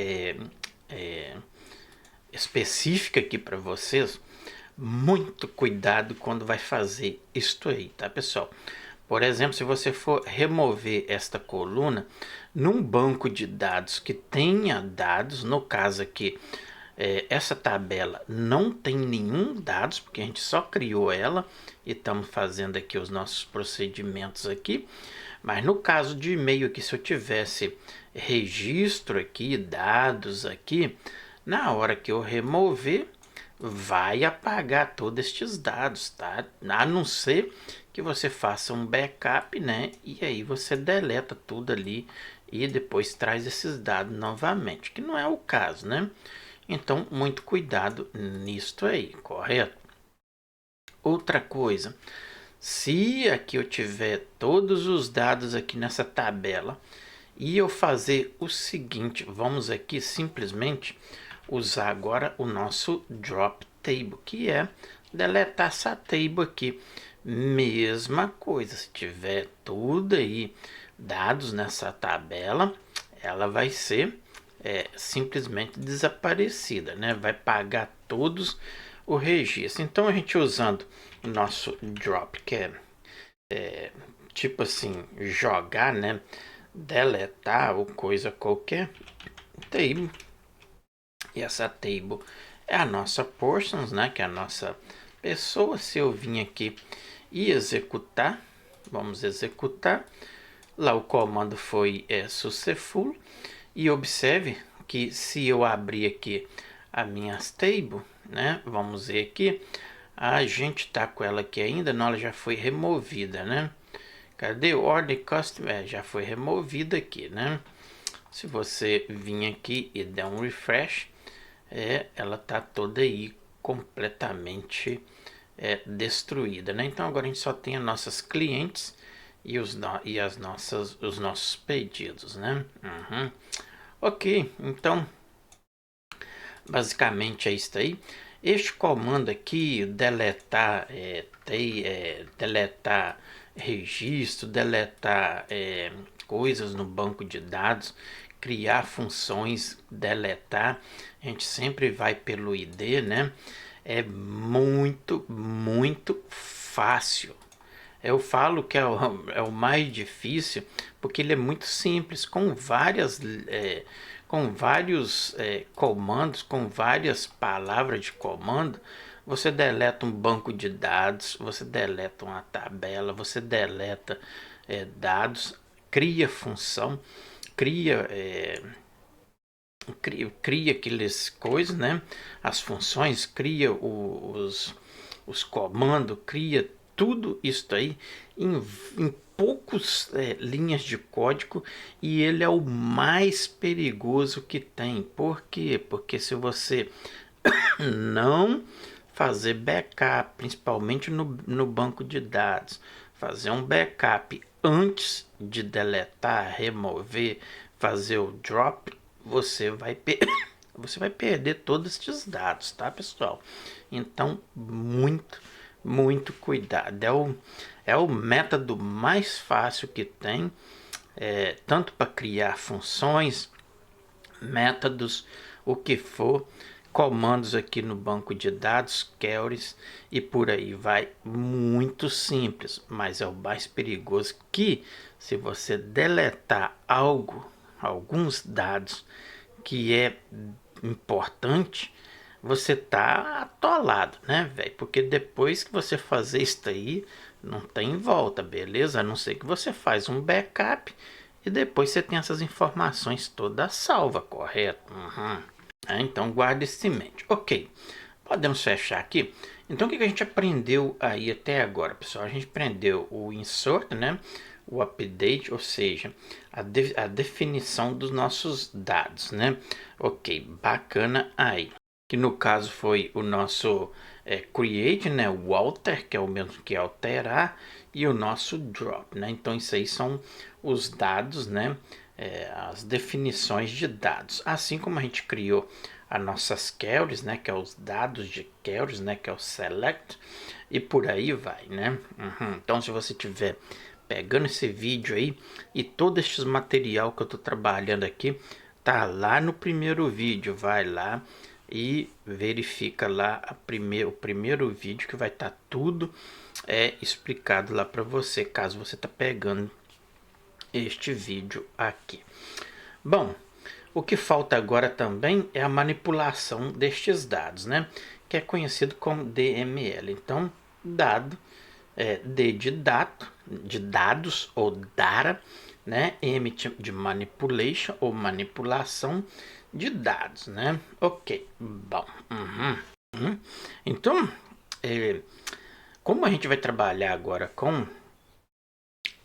específica aqui para vocês, muito cuidado quando vai fazer isto aí, tá, pessoal? Por exemplo, se você for remover esta coluna num banco de dados que tenha dados, no caso aqui, essa tabela não tem nenhum dados, porque a gente só criou ela e estamos fazendo aqui os nossos procedimentos aqui. Mas no caso de e-mail aqui, se eu tivesse registro aqui, dados aqui, na hora que eu remover, vai apagar todos estes dados, tá? A não ser que você faça um backup, né? E aí você deleta tudo ali e depois traz esses dados novamente, que não é o caso, né? Então, muito cuidado nisto aí, correto? Outra coisa, se aqui eu tiver todos os dados aqui nessa tabela e eu fazer o seguinte, vamos aqui simplesmente usar agora o nosso drop table, que é deletar essa table aqui. Mesma coisa, se tiver tudo aí dados nessa tabela, ela vai ser simplesmente desaparecida, né? Vai pagar todos o registro. Então a gente usando o nosso drop, que é tipo assim, jogar, né? Deletar ou coisa qualquer, table. E essa table é a nossa portions, né? Que é a nossa pessoa. Se eu vim aqui e executar, vamos executar. Lá o comando foi successful. E observe que se eu abrir aqui a minha table, né? Vamos ver aqui. A gente tá com ela aqui ainda, não, ela já foi removida, né? Cadê o order custom? Já foi removida aqui, né? Se você vir aqui e der um refresh, ela tá toda aí completamente destruída, né? Então agora a gente só tem as nossas clientes e os nossos pedidos, né? Ok, então basicamente é isso aí. Este comando aqui, deletar, deletar registro, deletar coisas no banco de dados, criar funções, deletar, a gente sempre vai pelo ID, né? É muito, muito fácil. Eu falo que é o mais difícil porque ele é muito simples, com vários comandos, com várias palavras de comando. Você deleta um banco de dados, você deleta uma tabela, você deleta dados, cria função, cria cria aqueles coisas, né? As funções, cria os comandos, cria tudo isso aí em poucos linhas de código, e ele é o mais perigoso que tem. Por quê? Porque se você não fazer backup, principalmente no banco de dados, fazer um backup antes de deletar, remover, fazer o drop, você vai você vai perder todos esses dados, tá, pessoal? Então, muito cuidado. É o método mais fácil que tem, tanto para criar funções, métodos, o que for, comandos aqui no banco de dados, queries e por aí vai. Muito simples, mas é o mais perigoso, que se você deletar alguns dados que é importante, você tá atolado, né, velho? Porque depois que você fazer isso aí, não tem volta, beleza? A não ser que você faz um backup e depois você tem essas informações todas salvas, correto? Uhum. Então guarde isso em mente. Ok, podemos fechar aqui. Então o que a gente aprendeu aí até agora, pessoal? A gente aprendeu o insert, né? O update, ou seja, a definição dos nossos dados, né? Ok, bacana aí. Que no caso foi o nosso create, né? O alter, que é o mesmo que alterar, e o nosso drop, né? Então isso aí são os dados, né? As definições de dados. Assim como a gente criou as nossas queries, né? Que é os dados de queries, né? Que é o select, e por aí vai, né? Uhum. Então se você tiver pegando esse vídeo aí e todo este material que eu estou trabalhando aqui, tá lá no primeiro vídeo, vai lá e verifica lá o primeiro vídeo, que vai estar tudo explicado lá para você, caso você tá pegando este vídeo aqui. Bom, o que falta agora também é a manipulação destes dados, né? Que é conhecido como DML. Então, dado D de dados ou data, né? M de manipulation ou manipulação de dados, né? Ok, bom. Então, como a gente vai trabalhar agora com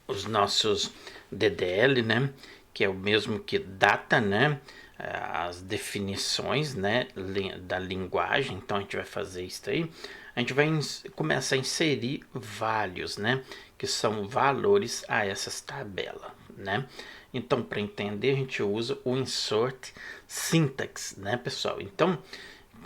os nossos DDL, né? Que é o mesmo que data, né? As definições, né? Da linguagem. Então a gente vai fazer isso aí. A gente vai começar a inserir values, né? Que são valores a essas tabelas, né? Então, para entender, a gente usa o insert syntax, né, pessoal? Então,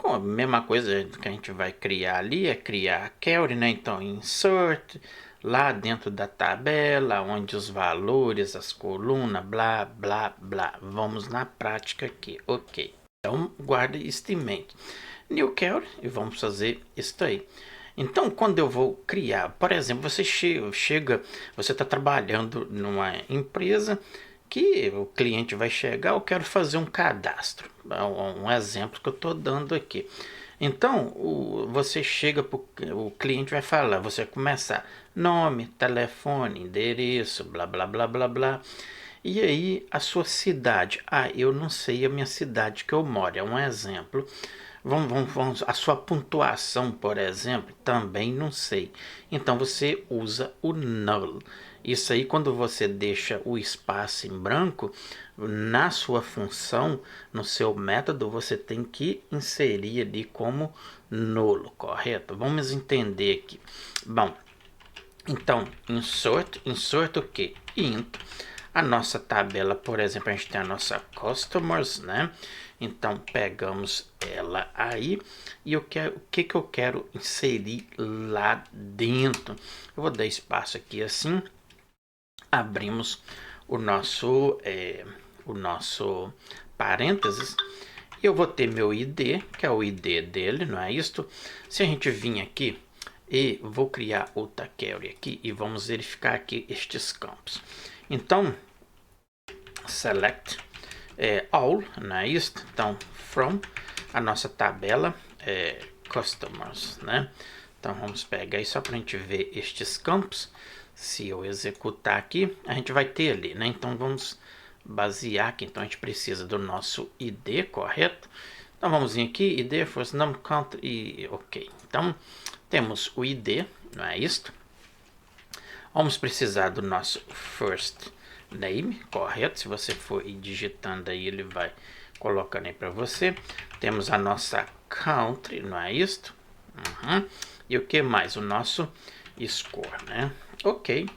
a mesma coisa que a gente vai criar ali é criar a query, né? Então, insert lá dentro da tabela, onde os valores, as colunas, blá, blá, blá. Vamos na prática aqui, ok. Então, guarde isto em mente. New query, e vamos fazer isso aí. Então, quando eu vou criar, por exemplo, você chega, você está trabalhando numa empresa que o cliente vai chegar, eu quero fazer um cadastro. É um exemplo que eu estou dando aqui. Então, você chega, o cliente vai falar, você vai começar nome, telefone, endereço, blá, blá, blá, blá, blá. E aí, a sua cidade. Ah, eu não sei a minha cidade que eu moro, é um exemplo. Vamos, a sua pontuação, por exemplo, também não sei. Então você usa o null. Isso aí, quando você deixa o espaço em branco, na sua função, no seu método, você tem que inserir ali como nulo, correto? Vamos entender aqui. Bom, então, insert o que? Int. A nossa tabela, por exemplo, a gente tem a nossa customers, né? Então, pegamos ela aí e o que eu quero inserir lá dentro. Eu vou dar espaço aqui assim. Abrimos o nosso parênteses. E eu vou ter meu ID, que é o ID dele, não é isto? Se a gente vir aqui e vou criar outra query aqui e vamos verificar aqui estes campos. Então, select all, não é isso? Então, from a nossa tabela customers, né? Então, vamos pegar aí só para a gente ver estes campos. Se eu executar aqui, a gente vai ter ali, né? Então, vamos basear aqui. Então, a gente precisa do nosso ID, correto? Então, vamos vir aqui, ID, first name, country, e ok. Então, temos o ID, não é isto? Vamos precisar do nosso first name, correto? Se você for ir digitando aí, ele vai colocando aí para você. Temos a nossa country, não é isto? E o que mais? O nosso score, né? Ok.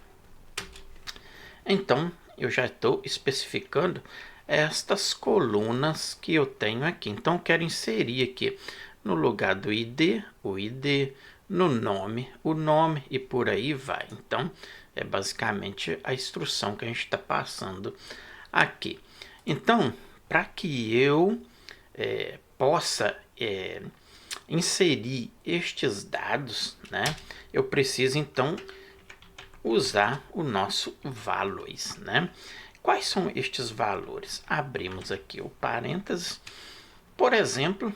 Então, eu já estou especificando estas colunas que eu tenho aqui. Então, eu quero inserir aqui no lugar do ID, o ID, no nome, o nome e por aí vai. Então, é basicamente a instrução que a gente está passando aqui. Então, para que eu possa inserir estes dados, né, eu preciso então usar o nosso values, né? Quais são estes valores? Abrimos aqui o parênteses. Por exemplo,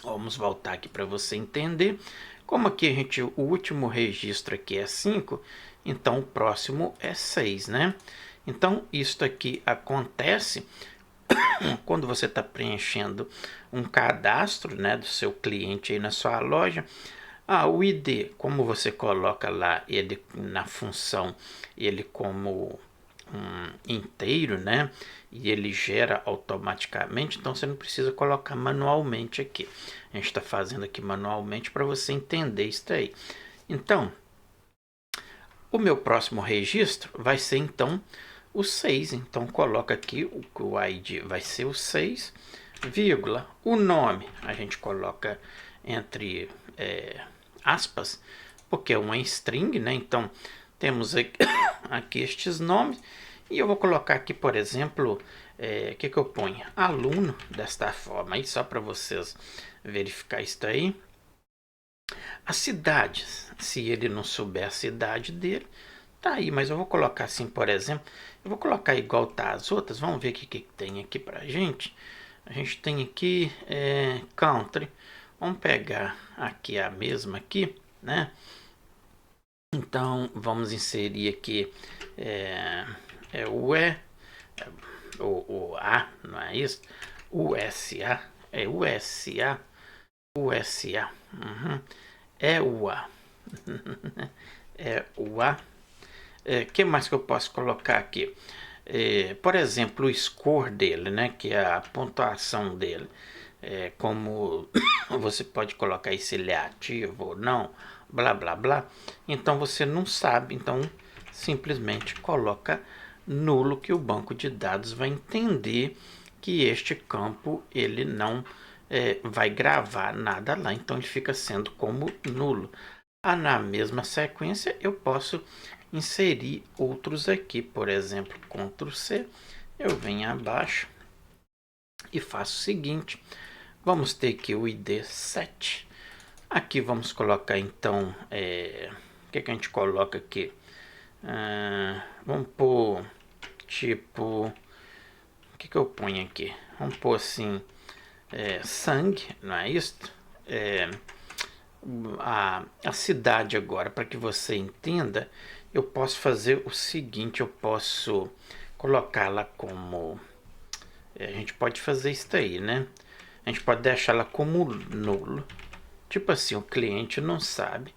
vamos voltar aqui para você entender. Como aqui o último registro aqui é 5, então o próximo é 6, né? Então, isso aqui acontece quando você está preenchendo um cadastro, né, do seu cliente aí na sua loja. O ID, como você coloca lá ele na função, ele como inteiro, né? E ele gera automaticamente, então você não precisa colocar manualmente aqui. A gente está fazendo aqui manualmente para você entender isso aí. Então, o meu próximo registro vai ser então o 6. Então, coloca aqui o ID vai ser o 6, vírgula. O nome a gente coloca entre aspas, porque é uma string, né? Então, temos aqui estes nomes. E eu vou colocar aqui, por exemplo, o que eu ponho? Aluno, desta forma, aí só para vocês verificar isso aí. A cidade, se ele não souber a cidade dele, tá aí, mas eu vou colocar assim, por exemplo, eu vou colocar igual tá as outras, vamos ver o que tem aqui pra gente. A gente tem aqui country, vamos pegar aqui a mesma aqui, né? Então, vamos inserir aqui o A, não é isso? USA, USA, USA, é o A, é o A. Que mais que eu posso colocar aqui? Por exemplo, o score dele, né? Que é a pontuação dele. Como você pode colocar aí se ele é ativo ou não, blá blá blá. Então você não sabe, então simplesmente coloca nulo, que o banco de dados vai entender que este campo ele não vai gravar nada lá, então ele fica sendo como nulo. Na mesma sequência eu posso inserir outros aqui, por exemplo, Ctrl C, eu venho abaixo e faço o seguinte, vamos ter aqui o ID 7, aqui vamos colocar então, o que a gente coloca aqui? Vamos pôr tipo, o que eu ponho aqui? Vamos pôr assim, sangue, não é isso? A cidade agora, para que você entenda, eu posso fazer o seguinte, eu posso colocá-la como, a gente pode fazer isso aí, né? A gente pode deixá-la como nulo, tipo assim, o cliente não sabe.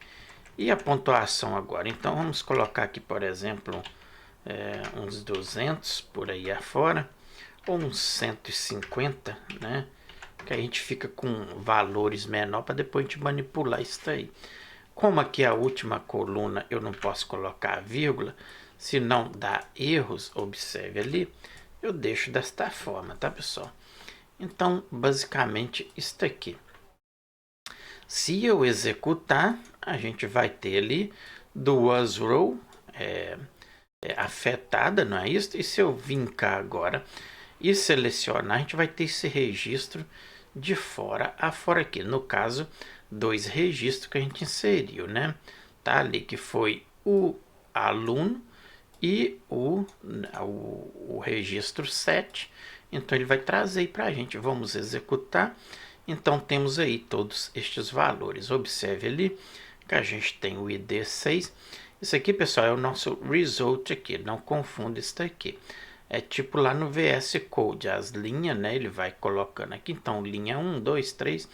E a pontuação agora, então vamos colocar aqui, por exemplo, uns 200 por aí afora, ou uns 150, né? Que a gente fica com valores menor para depois a gente manipular isso aí. Como aqui a última coluna eu não posso colocar vírgula, se não dá erros, observe ali, eu deixo desta forma, tá pessoal? Então, basicamente, isso aqui. Se eu executar, a gente vai ter ali duas rows afetada, não é isso? E se eu vir cá agora e selecionar, a gente vai ter esse registro de fora a fora aqui. No caso, 2 registros que a gente inseriu, né? Tá ali que foi o aluno e o registro 7. Então ele vai trazer aí para a gente. Vamos executar. Então temos aí todos estes valores. Observe ali que a gente tem o ID 6. Isso aqui, pessoal, é o nosso result aqui. Não confunda isso aqui. É tipo lá no VS Code, as linhas, né? Ele vai colocando aqui. Então, linha 1, 2, 3.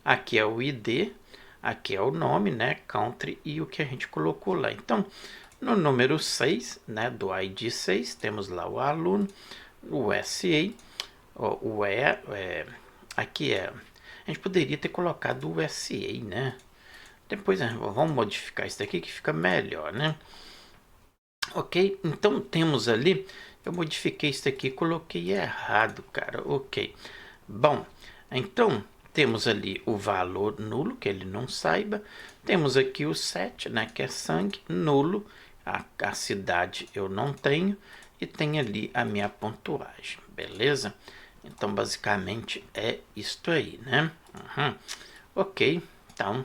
Aqui é o ID. Aqui é o nome, né? Country e o que a gente colocou lá. Então, no número 6, né? Do ID 6, temos lá o aluno, o SA, aqui a gente poderia ter colocado o SA, né? Depois vamos modificar isso daqui que fica melhor, né? Ok? Então temos ali, eu modifiquei isso aqui, coloquei errado, cara. Ok. Bom, então temos ali o valor nulo, que ele não saiba. Temos aqui o 7, né, que é sangue, nulo. A cidade eu não tenho. E tem ali a minha pontuagem, beleza? Então basicamente é isto aí, né? Ok, então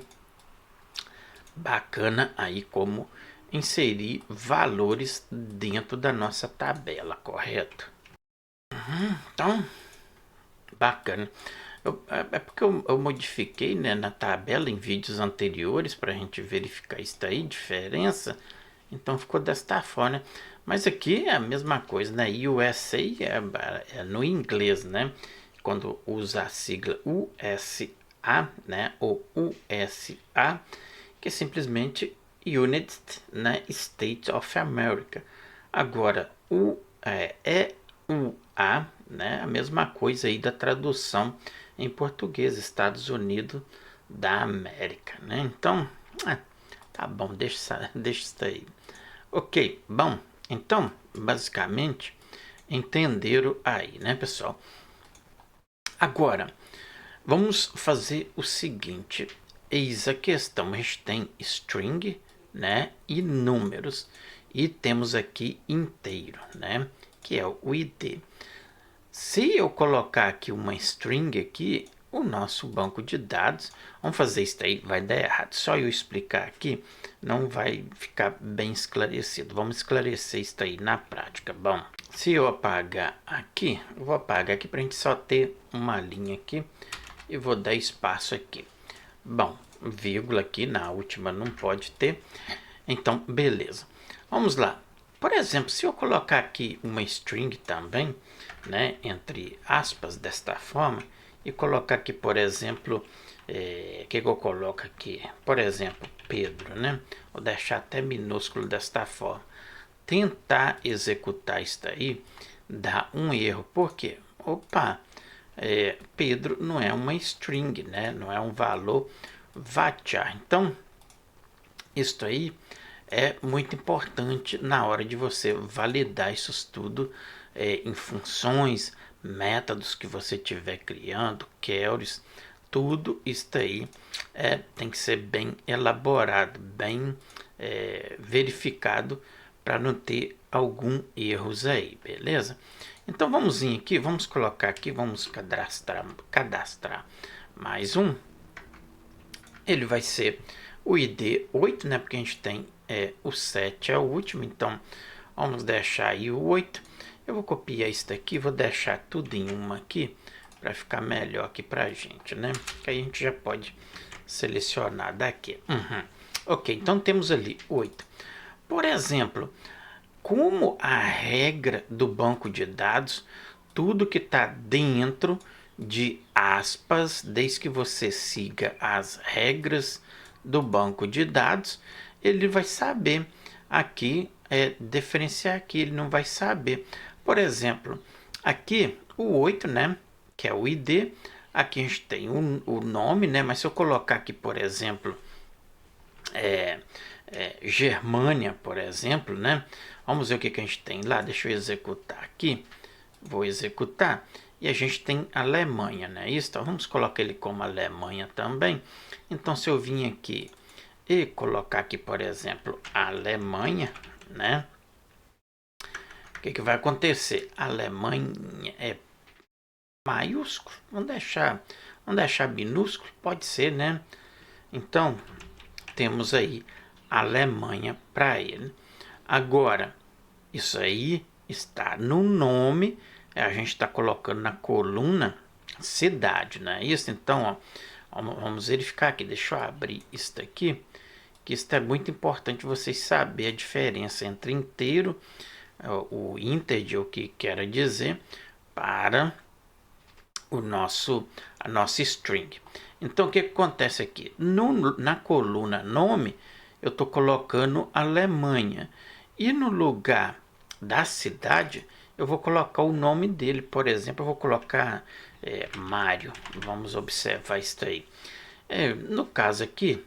bacana aí como inserir valores dentro da nossa tabela, correto? Então, bacana. É porque eu modifiquei, né, na tabela em vídeos anteriores para a gente verificar isso aí, diferença. Então ficou desta forma, né? Mas aqui é a mesma coisa, né? USA é no inglês, né? Quando usa a sigla USA, né? Ou USA, que é simplesmente United, né, States of America. Agora, EUA, né, a mesma coisa aí da tradução em português, Estados Unidos da América, né? Então, tá bom, deixa isso aí. Ok, bom, então, basicamente, entenderam aí, né, pessoal? Agora, vamos fazer o seguinte. Eis a questão. A gente tem string, né, e números. E temos aqui inteiro, né, que é o id. Se eu colocar aqui uma string aqui, o nosso banco de dados, vamos fazer isso aí, vai dar errado. Só eu explicar aqui, não vai ficar bem esclarecido. Vamos esclarecer isso aí na prática. Bom, se eu apagar aqui, eu vou apagar aqui para a gente só ter uma linha aqui e vou dar espaço aqui. Bom, vírgula aqui na última não pode ter. Então, beleza. Vamos lá. Por exemplo, se eu colocar aqui uma string também, né, entre aspas, desta forma, e colocar aqui, por exemplo, que eu coloco aqui? Por exemplo, Pedro, né? Vou deixar até minúsculo desta forma. Tentar executar isso aí dá um erro. Por quê? Opa, Pedro não é uma string, né? Não é um valor varchar. Então, isso aí é muito importante na hora de você validar isso tudo em funções, métodos que você estiver criando, queries, tudo isso aí tem que ser bem elaborado, bem verificado para não ter algum erros aí, beleza? Então vamos vir aqui, vamos colocar aqui, vamos cadastrar mais um. Ele vai ser o ID 8, né? Porque a gente tem o 7 é o último, então vamos deixar aí o 8. Eu vou copiar isso daqui, vou deixar tudo em uma aqui para ficar melhor aqui pra gente, né? Que aí a gente já pode selecionar daqui. Ok, então temos ali 8. Por exemplo, como a regra do banco de dados, tudo que está dentro de aspas, desde que você siga as regras do banco de dados, ele vai saber aqui diferenciar aqui, ele não vai saber. Por exemplo, aqui o 8, né, que é o ID, aqui a gente tem o nome, né, mas se eu colocar aqui, por exemplo, Germânia, por exemplo, né? Vamos ver o que a gente tem lá. Deixa eu executar aqui. Vou executar. E a gente tem Alemanha, né? Isso, então vamos colocar ele como Alemanha também. Então, se eu vim aqui e colocar aqui, por exemplo, Alemanha, né? O que vai acontecer? Alemanha é maiúsculo. Vamos deixar minúsculo, pode ser, né? Então, temos aí Alemanha para ele. Agora, isso aí está no nome, a gente está colocando na coluna cidade, não é isso? Então, ó, vamos verificar aqui, deixa eu abrir isso daqui, que isso é muito importante vocês saberem a diferença entre inteiro, o integer, o que quer dizer, para a nossa string. Então, o que acontece aqui? Na coluna nome, eu estou colocando Alemanha. E no lugar da cidade, eu vou colocar o nome dele. Por exemplo, eu vou colocar Mário. Vamos observar isso aí. No caso aqui,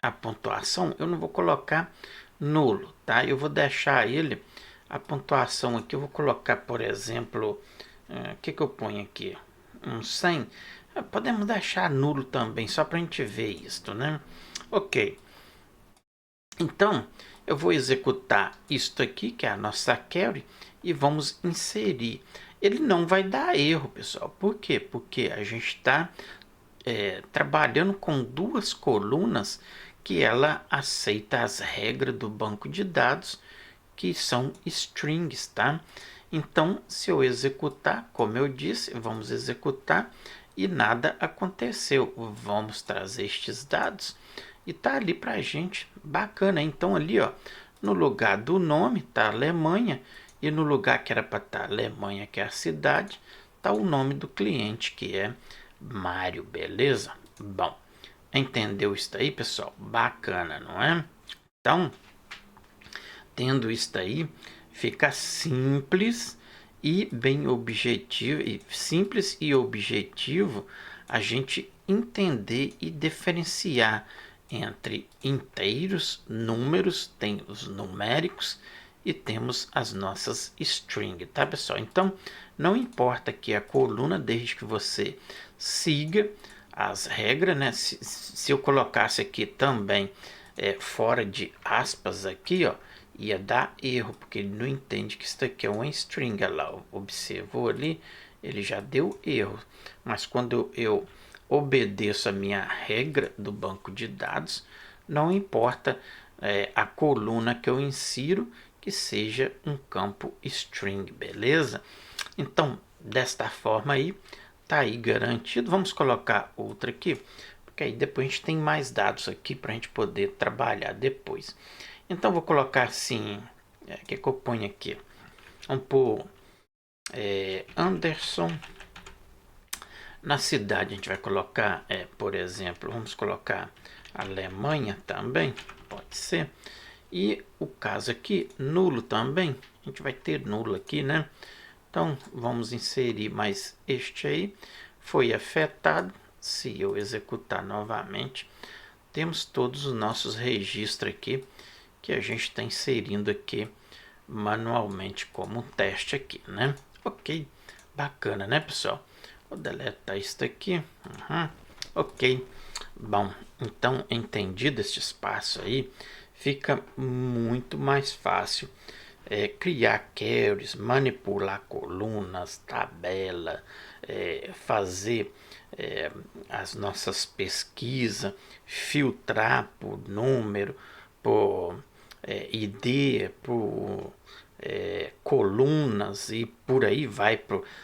a pontuação, eu não vou colocar nulo, tá? Eu vou deixar ele, a pontuação aqui, eu vou colocar, por exemplo, o que eu ponho aqui? Um 100. Podemos deixar nulo também, só para a gente ver isto, né? Ok. Então, eu vou executar isto aqui, que é a nossa query, e vamos inserir. Ele não vai dar erro, pessoal. Por quê? Porque a gente está trabalhando com duas colunas que ela aceita as regras do banco de dados, que são strings, tá? Então, se eu executar, como eu disse, vamos executar e nada aconteceu. Vamos trazer estes dados e tá ali pra gente, bacana. Então ali, ó, no lugar do nome tá Alemanha e no lugar que era para estar Alemanha, que é a cidade, tá o nome do cliente, que é Mário, beleza? Bom, entendeu isso aí, pessoal? Bacana, não é? Então, tendo isso aí, fica simples e bem objetivo, e simples e objetivo a gente entender e diferenciar entre inteiros, números, tem os numéricos e temos as nossas strings, tá, pessoal? Então, não importa aqui a coluna, desde que você siga as regras, né? Se eu colocasse aqui também fora de aspas aqui, ó, ia dar erro, porque ele não entende que isso aqui é uma string. Olha lá, observou ali, ele já deu erro. Mas quando eu obedeço a minha regra do banco de dados, não importa a coluna que eu insiro, que seja um campo string, beleza? Então, desta forma aí, tá aí garantido. Vamos colocar outra aqui, porque aí depois a gente tem mais dados aqui para a gente poder trabalhar depois. Então, vou colocar assim, o que eu ponho aqui? Vamos pôr Anderson. Na cidade a gente vai colocar, por exemplo, vamos colocar Alemanha também, pode ser. E o caso aqui, nulo também, a gente vai ter nulo aqui, né? Então, vamos inserir mais este aí, foi afetado. Se eu executar novamente, temos todos os nossos registros aqui, que a gente está inserindo aqui manualmente como um teste aqui, né? Ok, bacana, né, pessoal? Vou deletar isso aqui. Ok. Bom, então, entendido este espaço aí, fica muito mais fácil criar queries, manipular colunas, tabela, fazer as nossas pesquisas, filtrar por número, por ID, por colunas e por aí vai,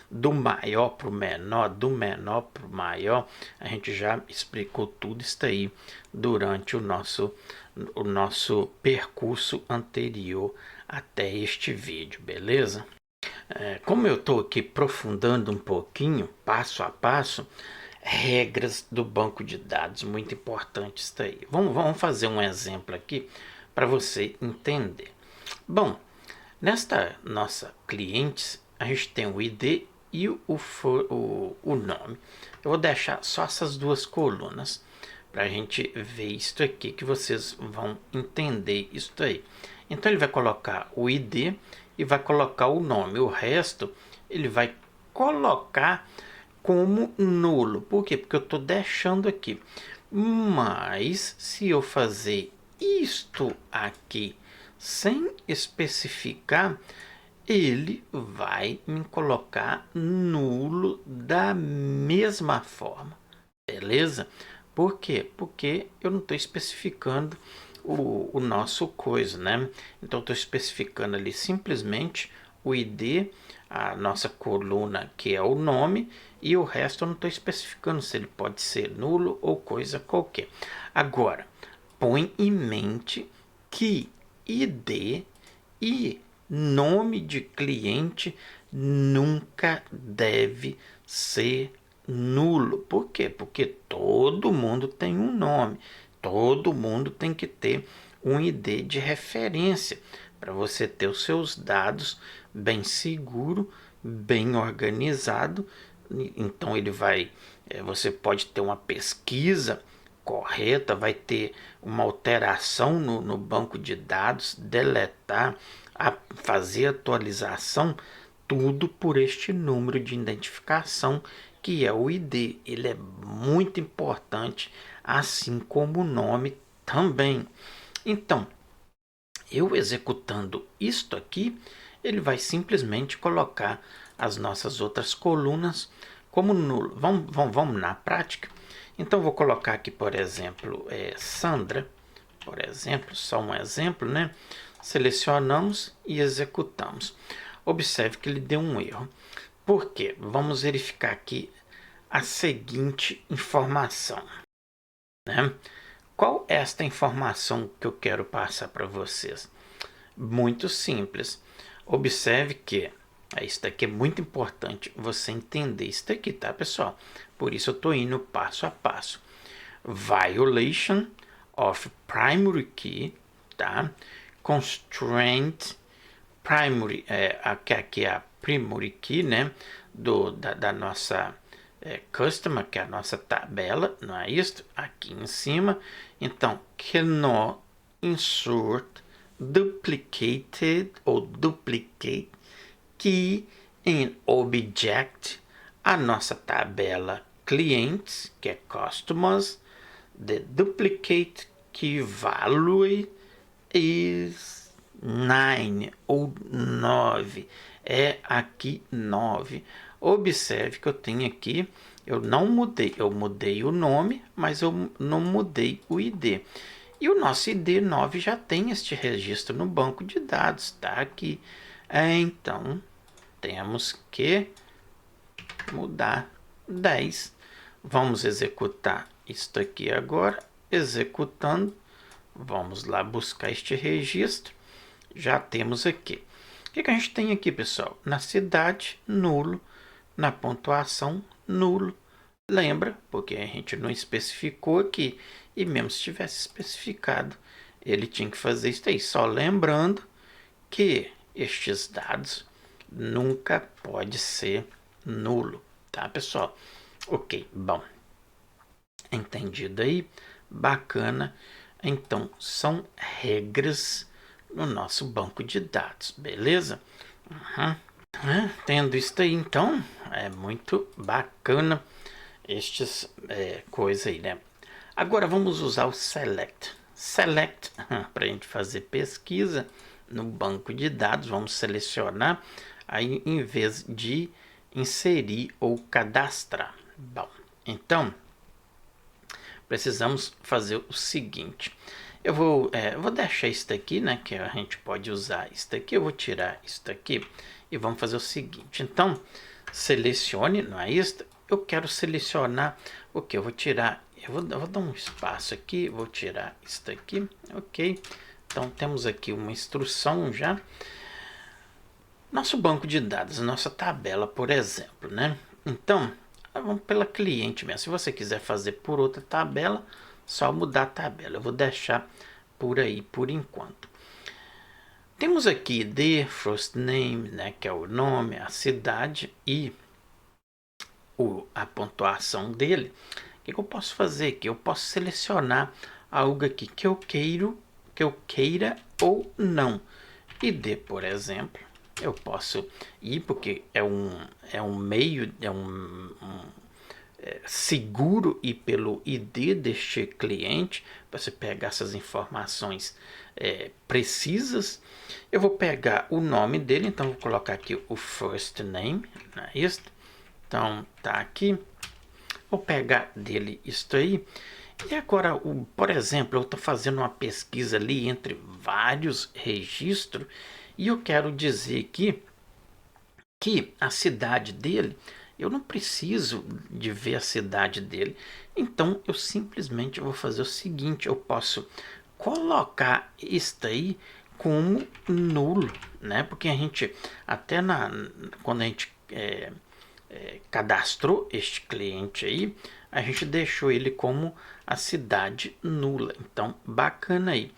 do maior para o menor, do menor para o maior. A gente já explicou tudo isso aí durante o nosso percurso anterior até este vídeo, beleza? Como eu estou aqui aprofundando um pouquinho, passo a passo, regras do banco de dados, muito importante isso aí. Vamos fazer um exemplo aqui para você entender. Bom, nesta nossa clientes, a gente tem o ID e o nome. Eu vou deixar só essas duas colunas para a gente ver isso aqui, que vocês vão entender isso aí. Então ele vai colocar o ID e vai colocar o nome. O resto ele vai colocar como nulo. Por quê? Porque eu estou deixando aqui. Mas se eu fazer isto aqui sem especificar, ele vai me colocar nulo da mesma forma, beleza? Por quê? Porque eu não estou especificando o nosso coisa, né? Então, estou especificando ali simplesmente o ID, a nossa coluna que é o nome, e o resto eu não estou especificando se ele pode ser nulo ou coisa qualquer. Agora, põe em mente que ID e nome de cliente nunca deve ser nulo. Por quê? Porque todo mundo tem um nome, todo mundo tem que ter um ID de referência para você ter os seus dados bem seguro, bem organizado. Então ele vai, você pode ter uma pesquisa correta, vai ter uma alteração no banco de dados, deletar, fazer atualização, tudo por este número de identificação que é o ID. Ele é muito importante, assim como o nome também. Então, eu executando isto aqui, ele vai simplesmente colocar as nossas outras colunas como nulo. Vamos na prática. Então, vou colocar aqui, por exemplo, Sandra, por exemplo, só um exemplo, né? Selecionamos e executamos. Observe que ele deu um erro. Por quê? Vamos verificar aqui a seguinte informação, né? Qual é esta informação que eu quero passar para vocês? Muito simples. Observe que isso daqui é muito importante você entender isso daqui, tá, pessoal? Por isso eu estou indo passo a passo. Violation of primary key, tá? Constraint primary, aqui é a primary key, né? Da nossa customer, que é a nossa tabela, não é isso? Aqui em cima. Então, cannot insert duplicated ou duplicate key in object, a nossa tabela clientes, que é customers, the duplicate key value is 9 ou 9, é aqui 9. Observe que eu tenho aqui, eu não mudei, eu mudei o nome, mas eu não mudei o ID. E o nosso ID 9 já tem este registro no banco de dados, tá aqui. Então, temos que mudar 10. Vamos executar isto aqui agora. Executando, vamos lá buscar este registro. Já temos aqui. O que a gente tem aqui, pessoal? Na cidade, nulo. Na pontuação, nulo. Lembra, porque a gente não especificou aqui. E mesmo se tivesse especificado, ele tinha que fazer isso aí. Só lembrando que estes dados nunca pode ser nulo, tá, pessoal? Ok, bom. Entendido aí? Bacana. Então, são regras no nosso banco de dados, beleza? Tendo isso aí, então, é muito bacana estes coisas aí, né? Agora vamos usar o select. Select, para a gente fazer pesquisa no banco de dados, vamos selecionar aí em vez de inserir ou cadastrar. Bom, então precisamos fazer o seguinte. Eu vou deixar isso daqui, né? Que a gente pode usar isso daqui. Eu vou tirar isso daqui e vamos fazer o seguinte. Então, selecione, não é isso? Eu quero selecionar o que? Eu vou tirar. Eu vou dar um espaço aqui. Vou tirar isso daqui. Ok. Então, temos aqui uma instrução já. Nosso banco de dados, nossa tabela, por exemplo, né? Então, vamos pela cliente mesmo. Se você quiser fazer por outra tabela, só mudar a tabela. Eu vou deixar por aí por enquanto. Temos aqui the first name, né, que é o nome, a cidade e a pontuação dele. O que eu posso fazer aqui? Eu posso selecionar algo aqui que eu queira ou não. ID, por exemplo, eu posso ir porque é um meio, seguro e pelo ID deste cliente, você pegar essas informações precisas. Eu vou pegar o nome dele, então vou colocar aqui o first name, não é isso? Então tá aqui, vou pegar dele isto aí. E agora, por exemplo, eu estou fazendo uma pesquisa ali entre vários registros e eu quero dizer aqui que a cidade dele, eu não preciso de ver a cidade dele. Então, eu simplesmente vou fazer o seguinte, eu posso colocar isso aí como nulo, né? Porque a gente, até quando a gente cadastrou este cliente aí, a gente deixou ele como a cidade nula. Então, bacana aí.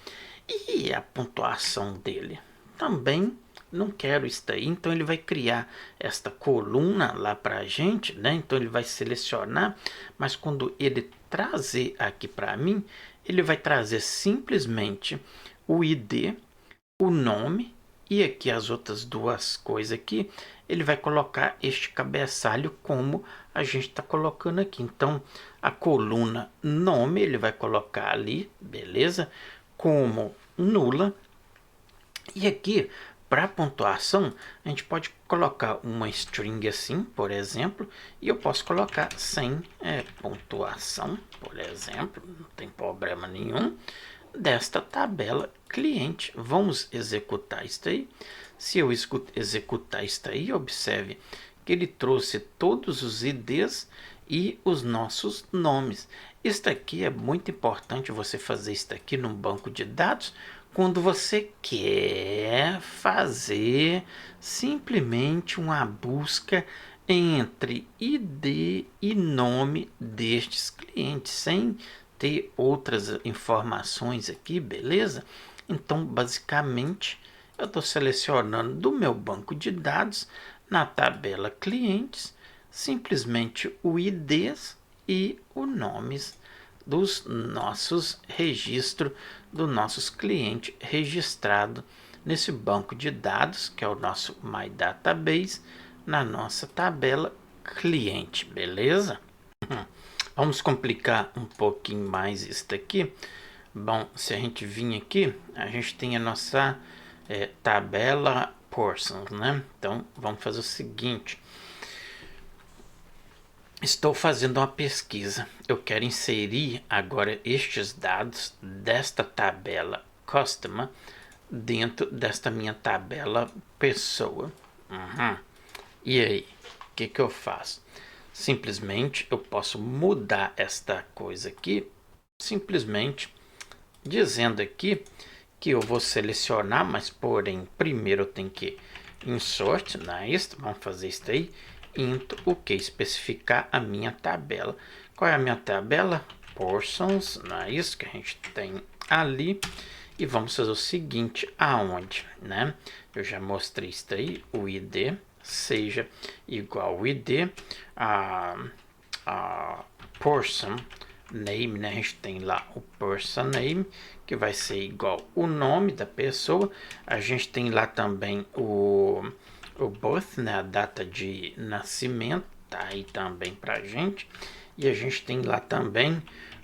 E a pontuação dele? Também não quero isso daí, então ele vai criar esta coluna lá para a gente, né? Então ele vai selecionar, mas quando ele trazer aqui para mim, ele vai trazer simplesmente o ID, o nome e aqui as outras duas coisas aqui, ele vai colocar este cabeçalho como a gente está colocando aqui. Então a coluna nome ele vai colocar ali, beleza? Como nula. E aqui, para pontuação, a gente pode colocar uma string assim, por exemplo, e eu posso colocar sem pontuação, por exemplo, não tem problema nenhum, desta tabela cliente. Vamos executar isso aí. Se eu executar isso aí, observe que ele trouxe todos os IDs e os nossos nomes. Isso aqui é muito importante você fazer isso aqui num banco de dados quando você quer fazer simplesmente uma busca entre ID e nome destes clientes, sem ter outras informações aqui, beleza? Então, basicamente, eu estou selecionando do meu banco de dados, na tabela clientes, simplesmente o IDs e os nomes dos nossos registros, dos nossos clientes registrados nesse banco de dados, que é o nosso My Database, na nossa tabela cliente, beleza? Vamos complicar um pouquinho mais isso daqui. Bom, se a gente vir aqui, a gente tem a nossa tabela portions, né? Então, vamos fazer o seguinte. Estou fazendo uma pesquisa. Eu quero inserir agora estes dados desta tabela customer dentro desta minha tabela pessoa. E aí, o que eu faço? Simplesmente eu posso mudar esta coisa aqui, simplesmente dizendo aqui que eu vou selecionar, mas porém primeiro eu tenho que insert, nice, vamos fazer isso aí, into o que? Especificar a minha tabela. Qual é a minha tabela? Portions, nice, que a gente tem ali. E vamos fazer o seguinte, aonde, né? Eu já mostrei isso aí, o ID seja igual ao ID, a portion name, né? A gente tem lá o person name, que vai ser igual o nome da pessoa. A gente tem lá também o birth, né? A data de nascimento, tá aí também pra gente. E a gente tem lá também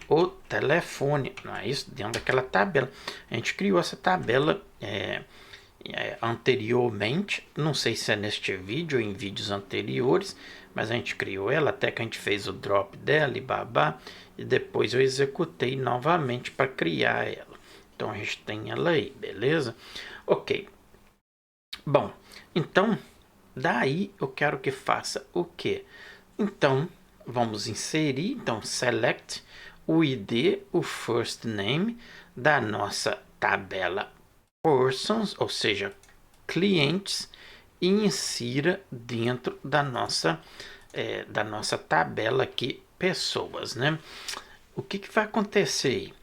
o telefone, não é isso? Dentro daquela tabela. A gente criou essa tabela anteriormente, não sei se é neste vídeo ou em vídeos anteriores, mas a gente criou ela até que a gente fez o drop dela e babá, e depois eu executei novamente para criar ela. Então a gente tem ela aí, beleza? Ok. Bom, então daí eu quero que faça o que? Então vamos inserir, então select o ID, o first name da nossa tabela persons, ou seja, clientes, e insira dentro da nossa tabela aqui, pessoas, né? O que vai acontecer aí?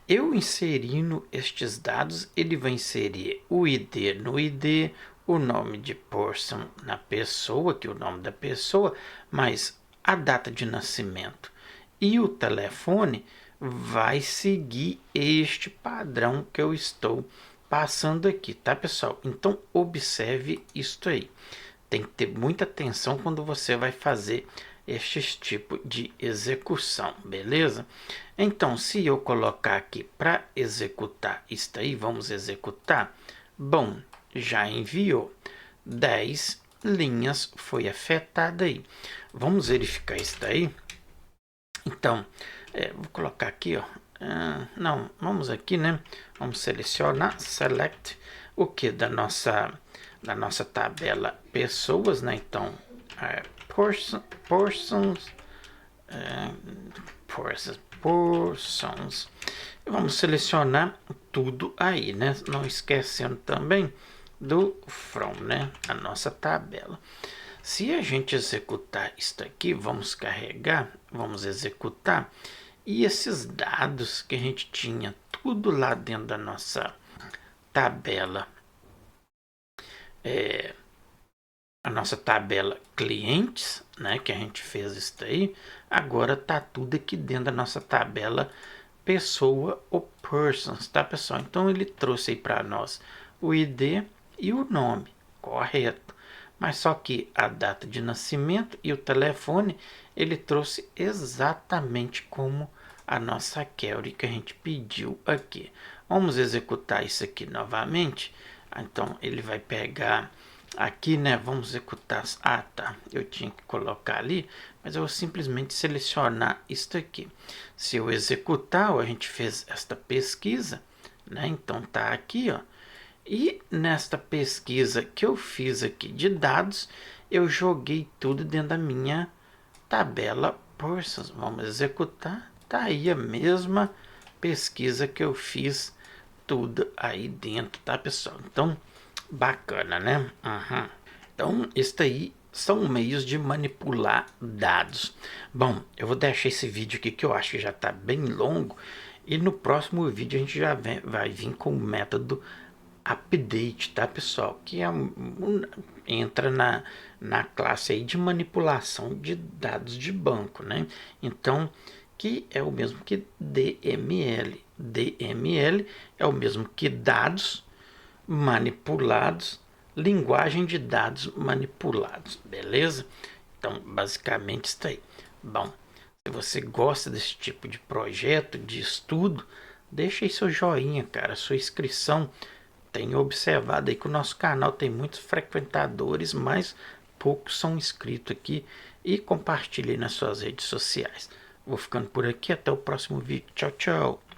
Eu inserindo estes dados, ele vai inserir o ID no ID, o nome de person na pessoa, que é o nome da pessoa, mas a data de nascimento e o telefone vai seguir este padrão que eu estou passando aqui, tá, pessoal? Então, observe isto aí. Tem que ter muita atenção quando você vai fazer este tipo de execução, beleza? Então, se eu colocar aqui para executar isto aí, vamos executar. Bom, já enviou. 10 linhas foi afetada aí. Vamos verificar isso aí. Então, vou colocar aqui, ó. Não, vamos aqui, né? Vamos selecionar, select o que da nossa tabela pessoas, né? Então, persons, persons. E vamos selecionar tudo aí, né? Não esquecendo também do from, né? A nossa tabela. Se a gente executar isso aqui, vamos carregar, vamos executar, e esses dados que a gente tinha tudo lá dentro da nossa tabela a nossa tabela clientes, né, que a gente fez isso aí, agora tá tudo aqui dentro da nossa tabela pessoa ou persons, tá, pessoal? Então ele trouxe aí para nós o ID e o nome, correto. Mas só que a data de nascimento e o telefone ele trouxe exatamente como a nossa query que a gente pediu aqui. Vamos executar isso aqui novamente. Então ele vai pegar aqui, né? Vamos executar. Ah, tá. Eu tinha que colocar ali, mas eu vou simplesmente selecionar isto aqui. Se eu executar, a gente fez esta pesquisa, né? Então tá aqui, ó. E nesta pesquisa que eu fiz aqui de dados, eu joguei tudo dentro da minha tabela Persons. Vamos executar. Tá aí a mesma pesquisa que eu fiz tudo aí dentro, tá, pessoal? Então, bacana, né? Uhum. Então, isso aí são meios de manipular dados. Bom, eu vou deixar esse vídeo aqui que eu acho que já está bem longo. E no próximo vídeo a gente já vai vir com o método update, tá, pessoal? Que entra na classe aí de manipulação de dados de banco, né? Então, que é o mesmo que DML. DML é o mesmo que dados manipulados, linguagem de dados manipulados, beleza? Então, basicamente isso aí. Bom, se você gosta desse tipo de projeto, de estudo, deixa aí seu joinha, cara, sua inscrição. Tenho observado aí que o nosso canal tem muitos frequentadores, mas poucos são inscritos aqui, e compartilhe nas suas redes sociais. Vou ficando por aqui, até o próximo vídeo. Tchau, tchau.